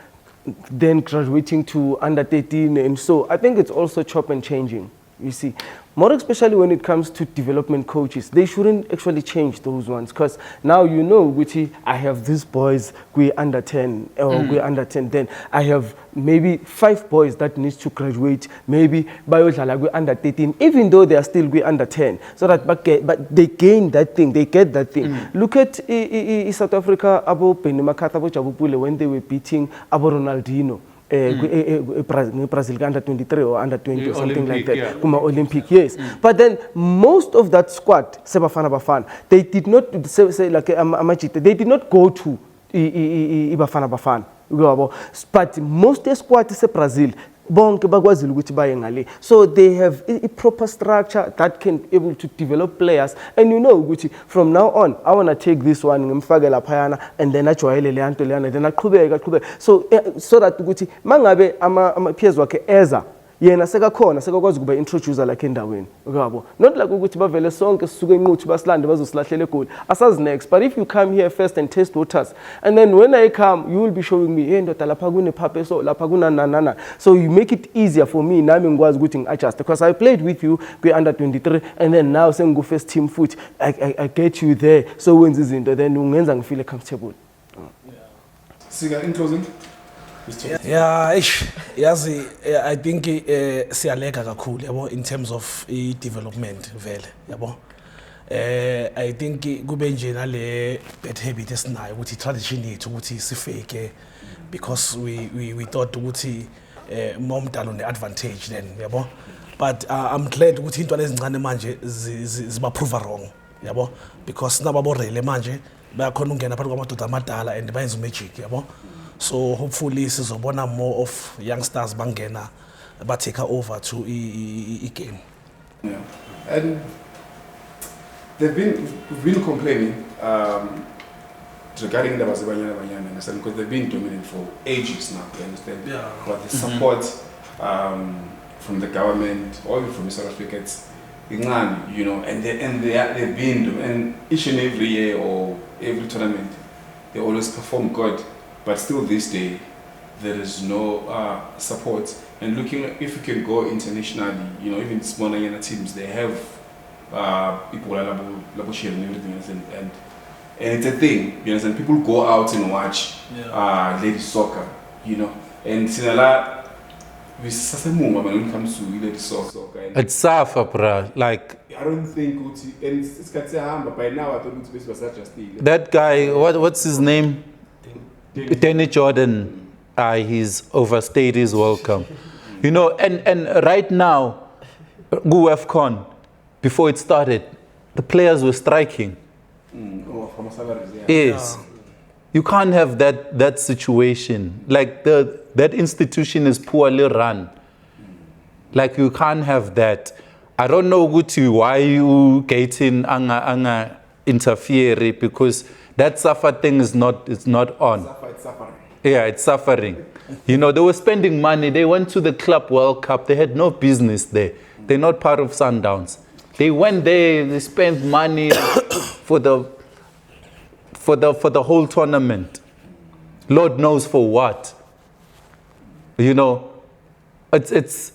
then graduating to under 13, and so I think it's also chop and changing. You see, more especially when it comes to development coaches, they shouldn't actually change those ones, because now you know, Gucci, I have these boys, we under 10, or we under 10, then I have maybe 5 boys that needs to graduate, maybe we under 13, even though they are still we under 10, so that but they gain that thing, they get that thing. Look at South Africa, when they were beating Ronaldinho. Brazil under 23 or under 20 or something like that. Olympic, yes. But then most of that squad, they did not say like they did not go to Bafana Bafana. But most of the squad is Brazil. So they have a proper structure that can be able to develop players. And you know, from now on, I want to take this one and then I so that mangabe peers wake eza yena sekakhona sekakwazi kuba introducer like endaweni ngabo, not like ukuthi bavele sonke sisuke inquthi basilande bazosilahlele egoli asazi next. But if you come here first and test waters, and then when I come you will be showing me hey ndoda lapha kune phaphe so lapha kuna nanana, so you make it easier for me nami ngikwazi ukuthi ngiadjust, because I played with you kwi under 23 and then now sengu first team foot I get you there, so wenza izinto then ungenza ngifeel comfortable. Siga, in closing. Yeah, yazi, I think siyaleka kakhulu yabo in terms of development vele yabo. I think kube nje nale bad habit esinayo ukuthi tradition yethu ukuthi sifake, because we thought ukuthi momdalo ne advantage then yabo. But I'm glad ukuthi into lezincane manje ziba prove wrong yabo, because nababorele manje bayakhona ungena phakathi kwamadoda amadala and bayenza magic yabo. So hopefully sizobona more of youngsters bangena but take over to a game. Yeah. And we've been complaining regarding the Banyana, because they've been dominant for ages now, you understand? Yeah. But the support from the government or even from South Africa, it's you know, and they've been, and each and every year or every tournament, they always perform good. But still this day, there is no support. And looking at, if you can go internationally, you know, even smaller teams, they have people like Labushir and everything else. And it's a thing, you know, and people go out and watch ladies soccer, you know. And Sinala, when it comes to ladies soccer. It's SAFA, bro. Like, I don't think, and it's but by now I don't think it's such a thing. That guy, what's his name? Danny Jordan, he's overstayed his welcome. You know, and right now, UFCON, before it started, the players were striking. From salaries, yeah. Yes. You can't have that situation. Like, that institution is poorly run. Like, you can't have that. I don't know, Guti, why you getting anga interfere, because that SAFA thing is not on. It's suffering. Yeah, it's suffering. You know, they were spending money. They went to the Club World Cup. They had no business there. They're not part of Sundowns. They went there. They spent money for the whole tournament. Lord knows for what. You know, it's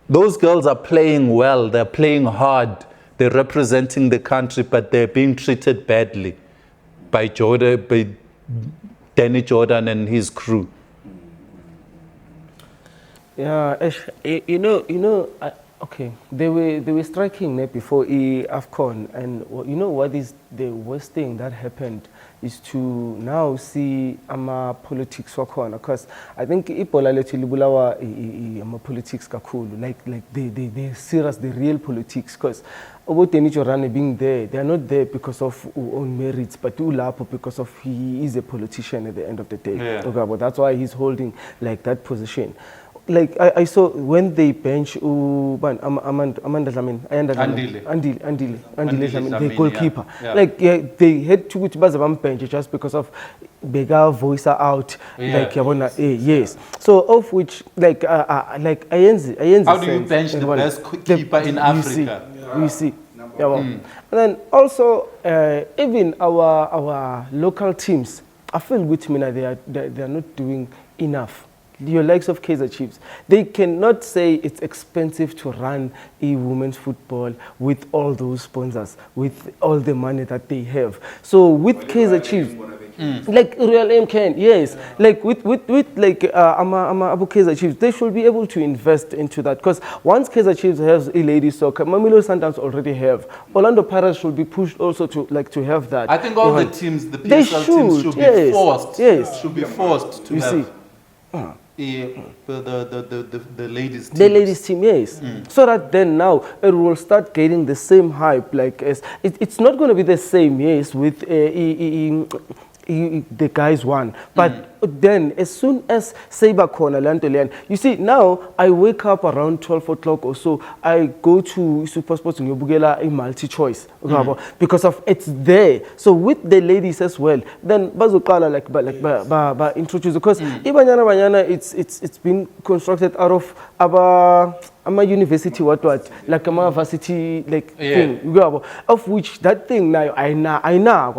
those girls are playing well. They're playing hard. They're representing the country, but they're being treated badly by Danny Jordan and his crew. Yeah, you know, okay. They were striking before AFCON, and you know what is the worst thing that happened is to now see politics wakhona, because I think ibola lethu libulawa politics kakhulu, like they serious, the real politics, because about Danny Jordan being there, they are not there because of own merits, but Ulapo because of he is a politician at the end of the day. Yeah. Okay, but that's why he's holding like that position. like I saw when they bench Amanda Dlamini, Andile Dlamini, the goalkeeper. Yeah. Like they had to baza bench just because of bigger voice out. Yeah. Like yabona, yes. So of which like Ayenzi. How do you bench the best keeper in Africa? We see. Yeah, and then also even our local teams, I feel with me they are not doing enough. Your likes of Kaizer Chiefs, they cannot say it's expensive to run a women's football with all those sponsors, with all the money that they have. So with Kaizer Chiefs, like Real M can, yes, like with like Abu Kaizer Chiefs, they should be able to invest into that, because once Kaizer Chiefs has a ladies soccer, Mamelodi Sundowns already have. Orlando Pirates should be pushed also to have that. I think all the teams, the they PSL teams should be forced. Yes, should be forced to you have. See. The ladies team. The ladies team, yes. So that then now it will start getting the same hype. Like it's not going to be the same, yes, with the guys one. But then as soon as Saber Corner, Lantolean, you see now I wake up around 12 o'clock or so, I go to Super Sports in Yobugela in multi-choice because of it's there. So with the ladies as well, then bazukala like introduce, because Ibanyana it's been constructed out of a university what like a varsity like thing, of which that thing now I know.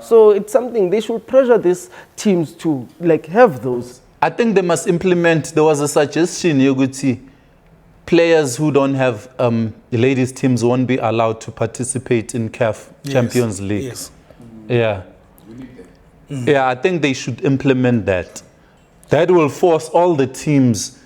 So it's something they should pressure these teams to like have those. I think they must implement. There was a suggestion, Yoguti, players who don't have ladies teams won't be allowed to participate in CAF Champions League. Yes. Yeah. Yeah, I think they should implement that. That will force all the teams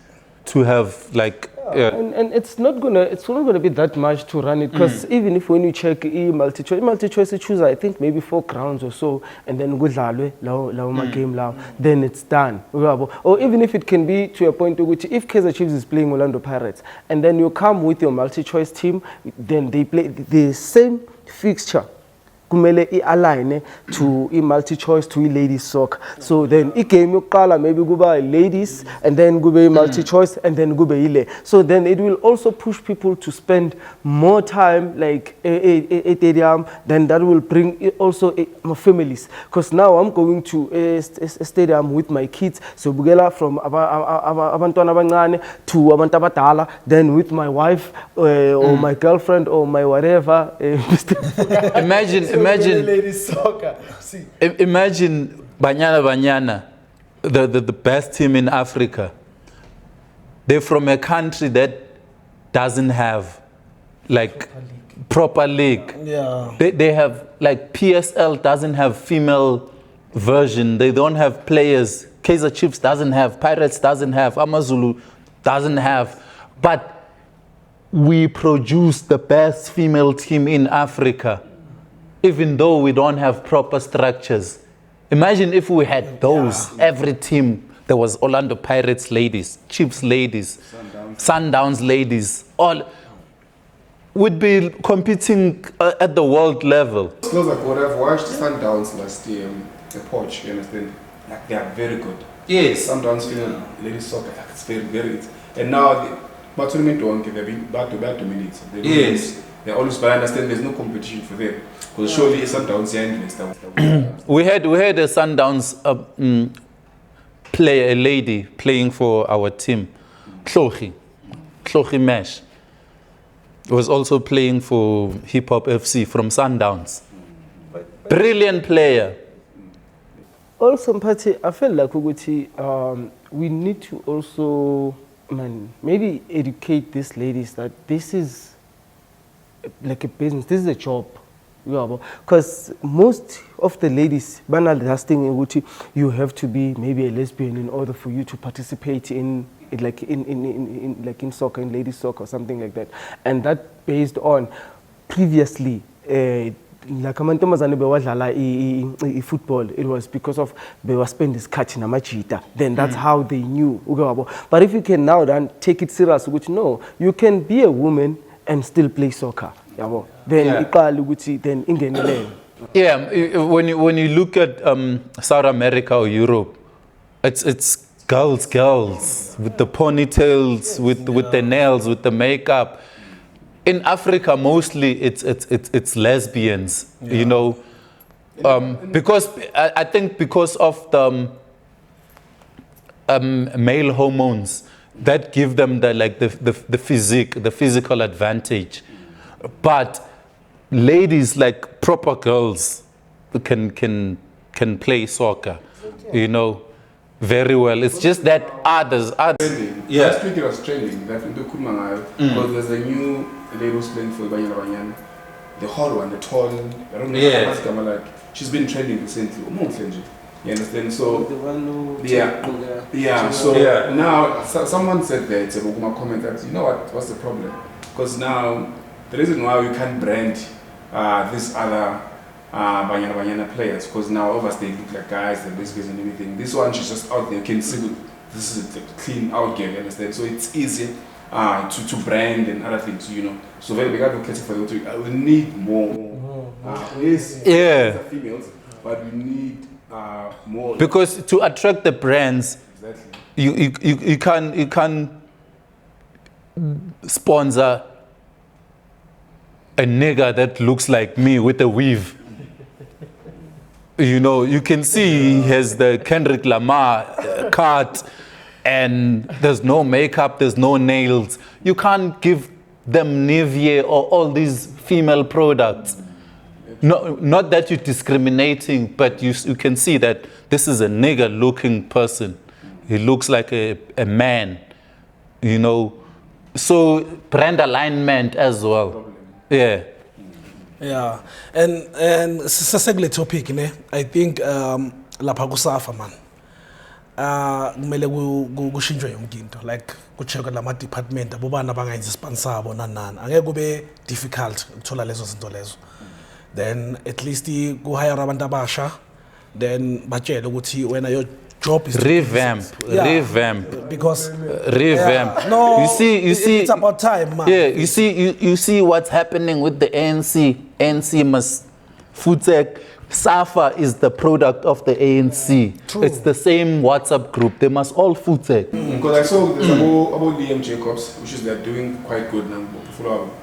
to have like. And it's not gonna be that much to run it, because even if when you check multi-choice you choose I think maybe 4 grounds or so, and then go game then it's done. Or even if it can be to a point to which if Kaizer Chiefs is playing Orlando Pirates and then you come with your multi-choice team, then they play the same fixture. Kumele align to multi-choice to ladies soccer. So then game yokuqala maybe kuba ladies, and then kube multi-choice, and then kube ile. So then it will also push people to spend more time like a stadium. Then that will bring also my families, because now I'm going to a stadium with my kids. So bugela from abantwana abancane to abantu abadala, then with my wife or my girlfriend or my whatever. Imagine ladies soccer. See. Imagine Banyana, the best team in Africa. They're from a country that doesn't have like proper league. Yeah. They have like PSL doesn't have female version. They don't have players. Kaizer Chiefs doesn't have. Pirates doesn't have. Amazulu doesn't have. But we produce the best female team in Africa, even though we don't have proper structures. Imagine if we had those, every team. There was Orlando Pirates ladies, Chiefs ladies, Sundowns ladies, all would be competing at the world level. It's like what I've watched Sundowns last year, the Poch, you understand? Like they are very good. Yes. Sundowns female ladies soccer, like it's very good. And now, but they've been back to minutes. Yes. They're always, but I understand there's no competition for them. Because surely Sundowns we had a Sundowns player, a lady playing for our team, Tlohi Mesh, was also playing for Hip Hop FC from Sundowns. Brilliant player. Also, Mphathi, I feel like we need to also maybe educate these ladies that this is like a business, this is a job. Because most of the ladies, you have to be maybe a lesbian in order for you to participate in soccer, in ladies soccer or something like that. And that based on previously like amantombazane bewadlala football, it was because of bewaspend isikhathi namajita. Then that's how they knew. But if you can now then take it serious, which no, you can be a woman and still play soccer. Then then ingenelele. Yeah, when you look at South America or Europe, it's girls with the ponytails, with the nails, with the makeup. In Africa, mostly it's lesbians, you know, because I think because of the male hormones that give them the physique, the physical advantage. But ladies, like proper girls, can play soccer, you know, very well. It's just that others. Yeah. Last week it was trending. That in the because there's a new lady who's playing for Banyana Banyana. The hot one, the tall. I don't know. Yeah. Like she's been trending recently. You understand? So The one who So now someone said that comment that, you know what's the problem? Because now the reason why we can't brand these other Banyana players, because now obviously they look like guys, the biscuits and everything. This one, she's just out there, you can see this is a clean out game, you understand? So it's easy to brand and other things, you know. So very big advocate for them. We need more. Females, but we need more. Because to attract the brands, Exactly. you can sponsor a nigger that looks like me with a weave. You know, you can see he has the Kendrick Lamar cut, and there's no makeup, there's no nails. You can't give them Nivea or all these female products. No, not that you're discriminating, but you can see that this is a nigger-looking person. He looks like a man, you know. So brand alignment as well. Yeah. Yeah, and sisesekule topic ne, I think lapha ku SAFA man. Kumele kushintshwe yonke into, like kucheckwe lama department abobana bangayenza sponsor abo nanana. Angeke kube difficult ukuthola lezo zinto lezo. Then at least ku hire abantu abasha, then batshele ukuthi wena your job is revamp. Because revamp. No, you see it's about time, man. Yeah, you see what's happening with the ANC. ANC must FUTEC. SAFA is the product of the ANC. True. It's the same WhatsApp group. They must all FUTEC. Because I saw there's about Liam Jacobs, which is they're doing quite good now.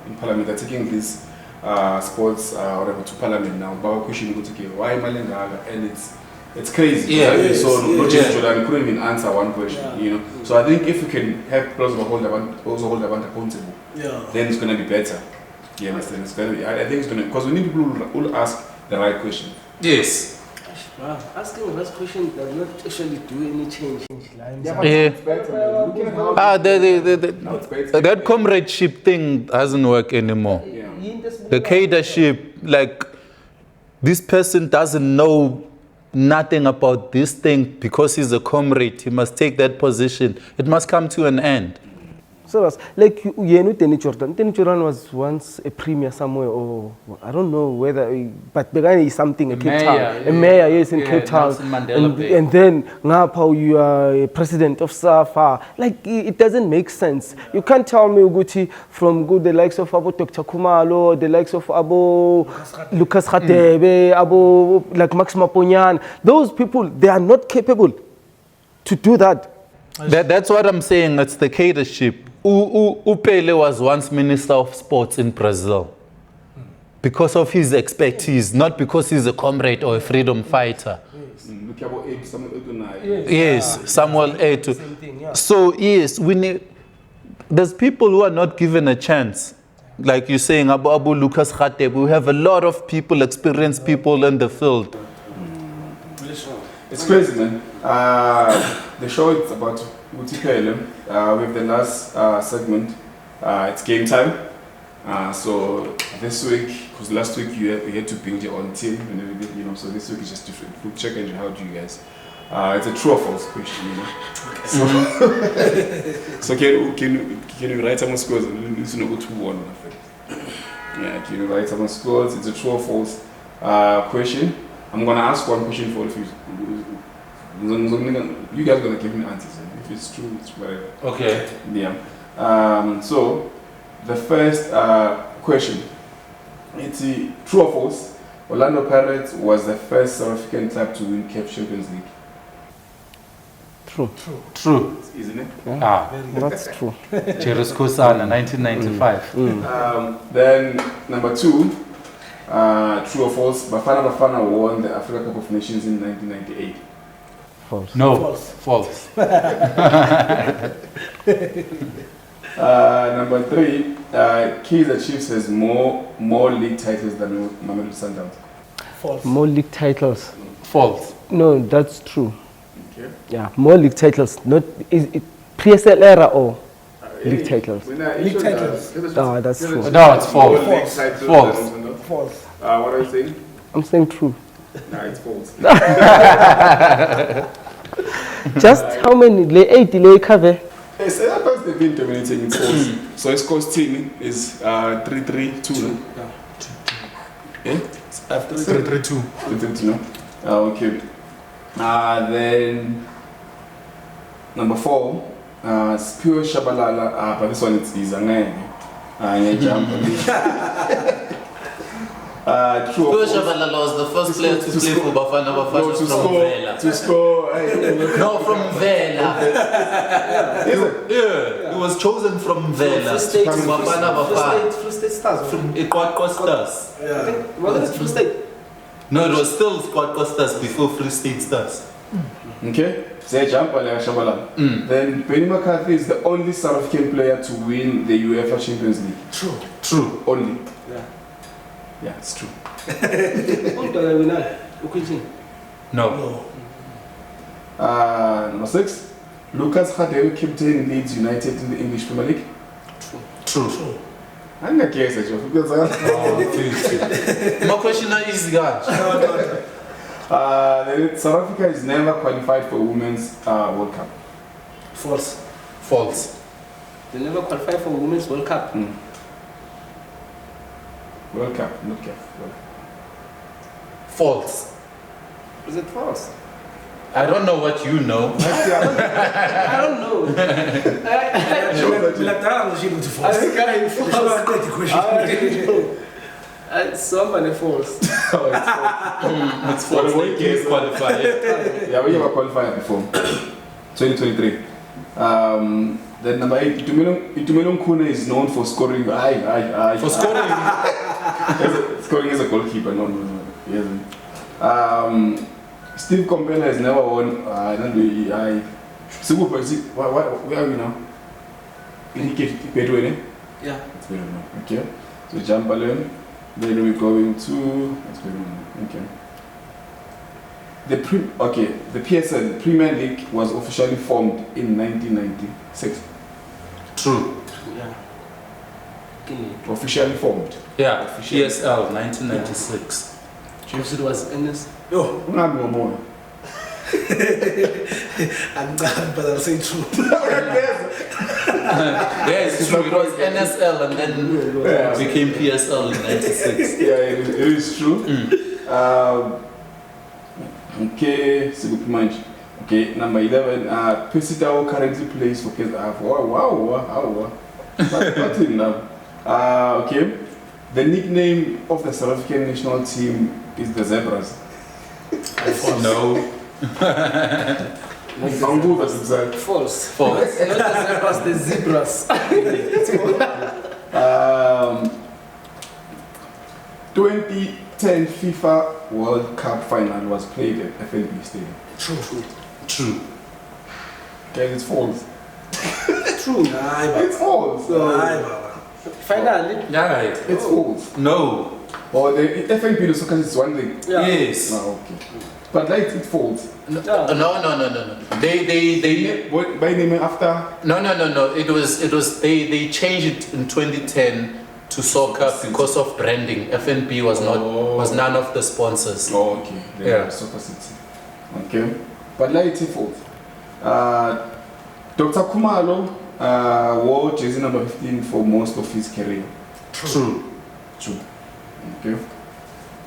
In Parliament, they're taking these sports whatever to Parliament now. But question why Malenga, and it's crazy. Yeah. So Jordan couldn't even answer one question, you know. So I think if we can help plausible hold accountable, then it's gonna be better. You understand? It's gonna be, I think it's gonna, because we need people who will ask the right question. Yes. Asking the right question does not actually do any change. That comradeship thing doesn't work anymore. Yeah. The cadership, like this person doesn't know nothing about this thing because he's a comrade. He must take that position. It must come to an end. So like Tenny Jordan was once a premier somewhere, or I don't know whether, but Begani is something in Cape Town. A mayor, yes, in Cape Town. And then Ngapau, you are a president of SAFA. Like it doesn't make sense. You can't tell me Uguti from the likes of Abu Dr. Kumalo, the likes of Abu Lucas Khatebe, Abu like Max Maponyan. Those people, they are not capable to do that. That's what I'm saying. It's the cadership. Upele was once Minister of Sports in Brazil because of his expertise, not because he's a comrade or a freedom fighter. Yes, Samuel Eto'o. So yes, we need. There's people who are not given a chance, like you're saying, Abu Lucas Khateb. We have a lot of people, experienced people in the field. It's crazy, man. The show is about Utikele. We have the last segment. It's game time. So this week, because last week you had to build your own team and everything, you know. So this week is just different. We'll check and how do you guys? It's a true or false question, you know. So can you write some scores? It's not 2-1. Yeah, can you write some scores? It's a true or false question. I'm gonna ask one question for you. You guys are gonna give me answers. If it's true, it's whatever. Okay. Yeah. So the first question, it's true or false? Orlando Pirates was the first South African club to win CAF Champions League. True. True. Isn't it? Ah, That's true. Jerry Skosana, 1995. Then number 2, true or false? Bafana won the Africa Cup of Nations in 1998. False. No, false. Number 3, Kaizer Chiefs has more league titles than Mamelodi Sundowns. False. More league titles. False. No, that's true. Okay. Yeah, more league titles. Not is it PSL era or league titles? League titles. That's true. No, it's false. False. False. What are you saying? I'm saying true. Nah, it's false. Just how many? 8 delay cover. Yes, they've been dominating in false. So his score team is 3-3-2. Yeah? After 3-3-2. 3-3-2, no? Okay. Then number 4, Spio Shabalala. But this one it's easy. Jump. True. Spio Shabalala was the first player to play for Bafana No, from Vela. to score. No, from Vela. Yeah, he was chosen from Vela. Free From State. Bafana. Free State Stars. From Equad Costas. Yeah. Was it Free State? No, it was still Squad Costas before Free State Stars. Okay. Say jump Shabalala. Then Benny McCarthy is the only South African player to win the UEFA Champions League. True. Only. Yeah. Yeah, it's true. No. Number 6, Lucas Radebe captain Leeds United in the English Premier League. True. I'm not guess it, because My question is easy, guys. South Africa is never qualified for Women's World Cup. False. They never qualified for Women's World Cup. World Cup, not CAF. False. Is it false? I don't know what you know. I don't know. I think I'm false. Somebody false. It's false. They can't qualify. Yeah, we have qualified before. 2023. Then number 8, Itumelong Kune is known for scoring. For scoring. Scoring as a goalkeeper. No. He hasn't. Steve Compella has never won. Where are we now? Bedouin, Yeah. That's very long. Okay. So jump balloon. Then we're going to. That's very long. Okay. The PSL Premier League was officially formed in 1996. True. Yeah. Officially formed. Yeah. PSL 1996. Because it was NS. Yo, Ungabi ngomoya. I'm glad, but I'll say true. Yeah, it's true. It was NSL and then Yeah. became PSL in 96. Yeah, it is true. Okay, Sigupimaj. Okay, number 11. Pesitao currently plays for KZF. Wow. What's in now? Okay. The nickname of the South African national team is the Zebras. No. False. False. Not the zebras. 2010 FIFA World Cup final was played at FNB Stadium. True. Guys, it's false. True. It's false. Finally. Yeah. It's false. No. Or the FNB the soccer is one thing. Yeah. Yes. Okay. But like it's false. No. They By name after. No. It was they changed it in 2010 to soccer because of branding. FNB was none of the sponsors. Oh, okay. Then Yeah. Soccer City. Okay. But like it's false. Dr. Kumalo wore jersey number 15 for most of his career. True. Okay.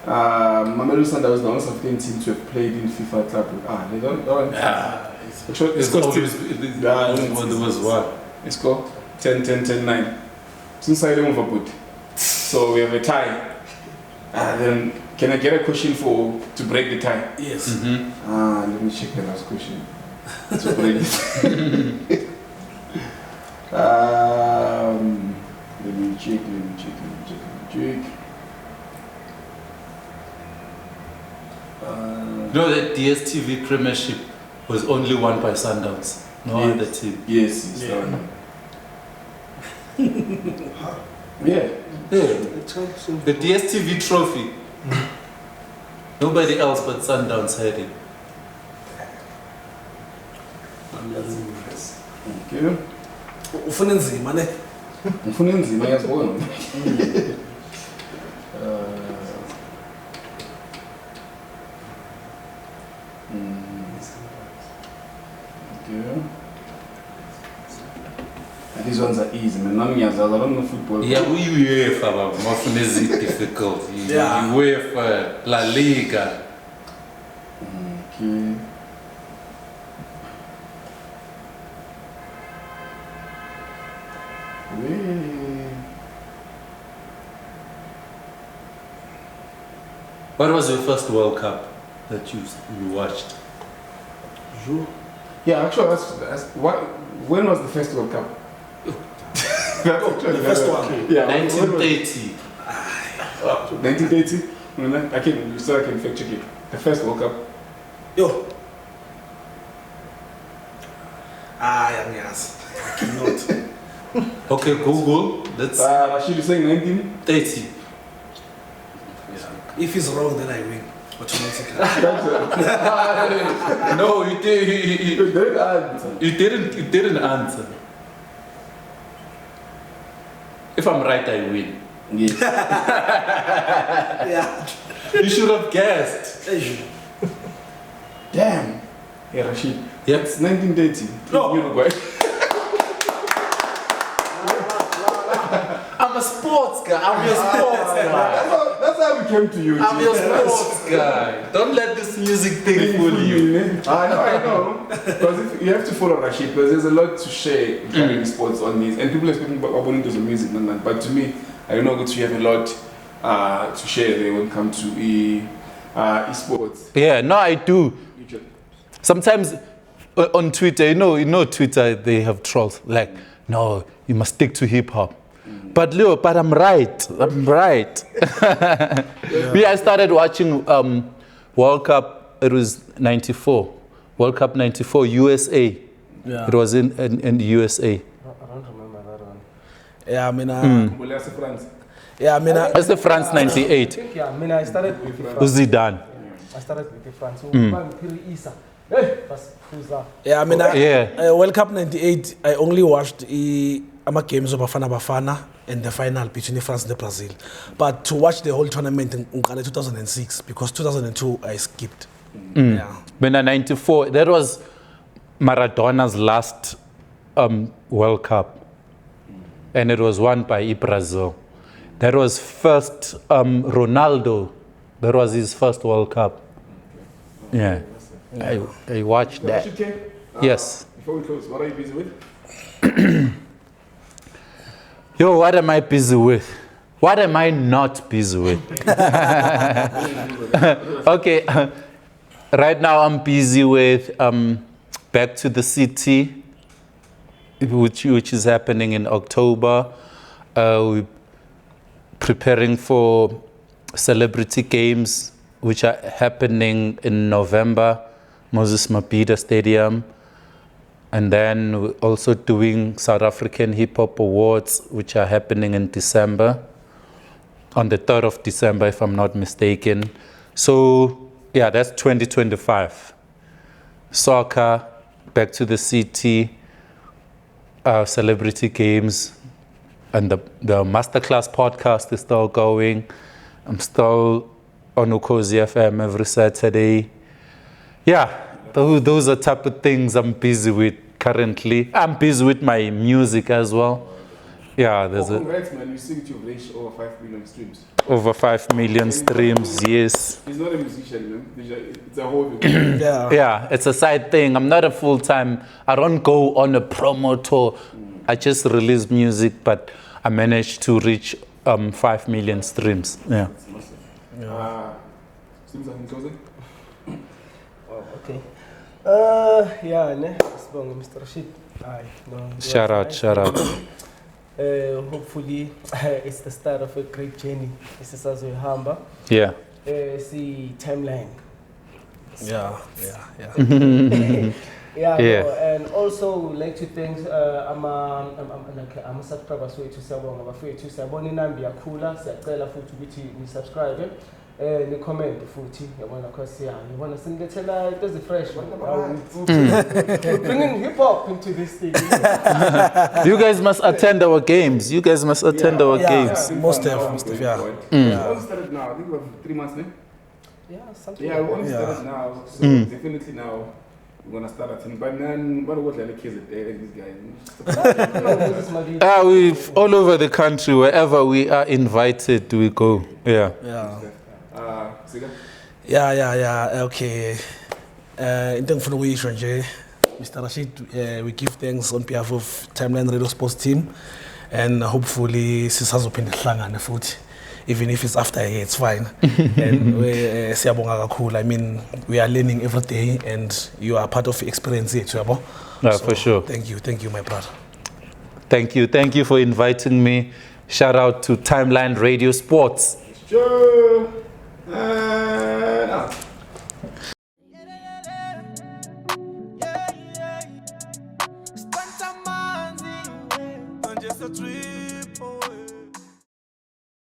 Mamelodi Sundowns was the only South African team to have played in FIFA club. They don't. It's always there was what? It's called 10-10-10-9. Since I don't put. So we have a tie. Then can I get a question to break the tie? Yes. Let me check the last question. It's already. Let me check. No, the DSTV Premiership was only won by Sundowns. No Yes. other team. Yes, it's Yeah. done. Yeah. The DSTV trophy. Nobody else but Sundowns had it. Okay. ufuna nzima ne Ngifuna enzima yazibona. Okay. And these ones are easy, man. I don't know football. Yeah, we UEFA, but often is it difficult. Yeah. UEFA, La Liga. Okay. What was your first World Cup that you watched? Yeah, actually, that's what. When was the first World Cup? the first one. Yeah, 1930. 1980. I can fact check it. The first World Cup. Yo. Yes. I cannot. Okay, Google. That's Rashid is saying 30. If he's wrong, then I win. Automatically. No, you did. You didn't answer. If I'm right, I win. Yes. Yeah. You should have guessed. Damn. Yeah, Rashid. Yep. It's 1930. No. Uruguay. I'm a sports guy. I'm your sports guy. That's how we came to you. I'm your sports guy. Don't let this music thing fool you. I know. Because you have to follow Rashid, because there's a lot to share regarding sports on this. And people are speaking about abundance of music and that. But to me, I don't know that you have a lot to share there when it comes to esports. Yeah, no, I do. Sometimes on Twitter, you know Twitter, they have trolls like, no, you must stick to hip hop. But Leo, but I'm right. Yeah, I started watching World Cup. It was '94. World Cup '94, USA. Yeah. It was in the USA. I don't remember that one. Yeah, I mean, France. yeah, I mean, That's the France I '98. think, yeah, I mean, I started with the France. Zidane. I started with the France. So, Piri Isa. Hey, that's Fuza. yeah, I mean, Yeah. World Cup '98. I only watched games of Bafana and the final between France and Brazil. But to watch the whole tournament in 2006, because 2002 I skipped. Yeah. When in '94, that was Maradona's last World Cup, and it was won by Brazil. That was first Ronaldo. That was his first World Cup. Yeah, I watched that. Yes. Before we close, what are you busy with? Yo, what am I busy with? What am I not busy with? Okay, right now I'm busy with Back to the City, which is happening in October. We're preparing for celebrity games, which are happening in November, Moses Mabhida Stadium. And then we're also doing South African Hip Hop Awards, which are happening in December, on the 3rd of December, if I'm not mistaken. So, yeah, that's 2025. Soccer, Back to the City, celebrity games, and the Masterclass podcast is still going. I'm still on Ukozi FM every Saturday. Yeah, those are type of things I'm busy with currently. I'm busy with my music as well. Yeah, there's congrats, man. You see you've reached over 5 million streams. over 5 million streams, yes. He's not a musician, man. It's a whole Yeah. Yeah, it's a side thing. I'm not a full-time, I don't go on a promo tour. I just release music, but I managed to reach 5 million streams. Yeah. Streams are in closing? Oh, okay. Yeah, ne. Sibonga Mr. Rashid. Aye, no. Shout out, shout out. Hopefully it's the start of a great journey. This is as we hamba. Yeah. See timeline. Yeah. Yeah, Yeah. no, and also like to thank I'm a subscriber to Sabonga bafethu siyabona inambi yakhula siyacela futhi ukuthi ni subscribe ni comment futhi yabona cause yeah ngibona sinilethela into ezifresh bringing hip hop into this thing. You guys must attend our games. You guys must attend our games. Most definitely, yeah. We only started now. I think we have 3 months now. Yeah, something. Yeah, we only started now. So definitely now we're gonna start attending. But then, what about the kids at these guys? We've all over the country, wherever we are invited, we go. Yeah. Siga? Yeah. Okay. Into ngifuna ukuyisho nje, Mr. Rashid, we give thanks on behalf of Timeline Radio Sports team, and hopefully sisazophinde sihlangane futhi. Even if it's after a year, it's fine. And siyabonga kakhulu. I mean, we are learning every day, and you are part of the experience here, yabo. Yeah, for sure. Thank you, my brother. Thank you for inviting me. Shout out to Timeline Radio Sports. Sure. Just a dream.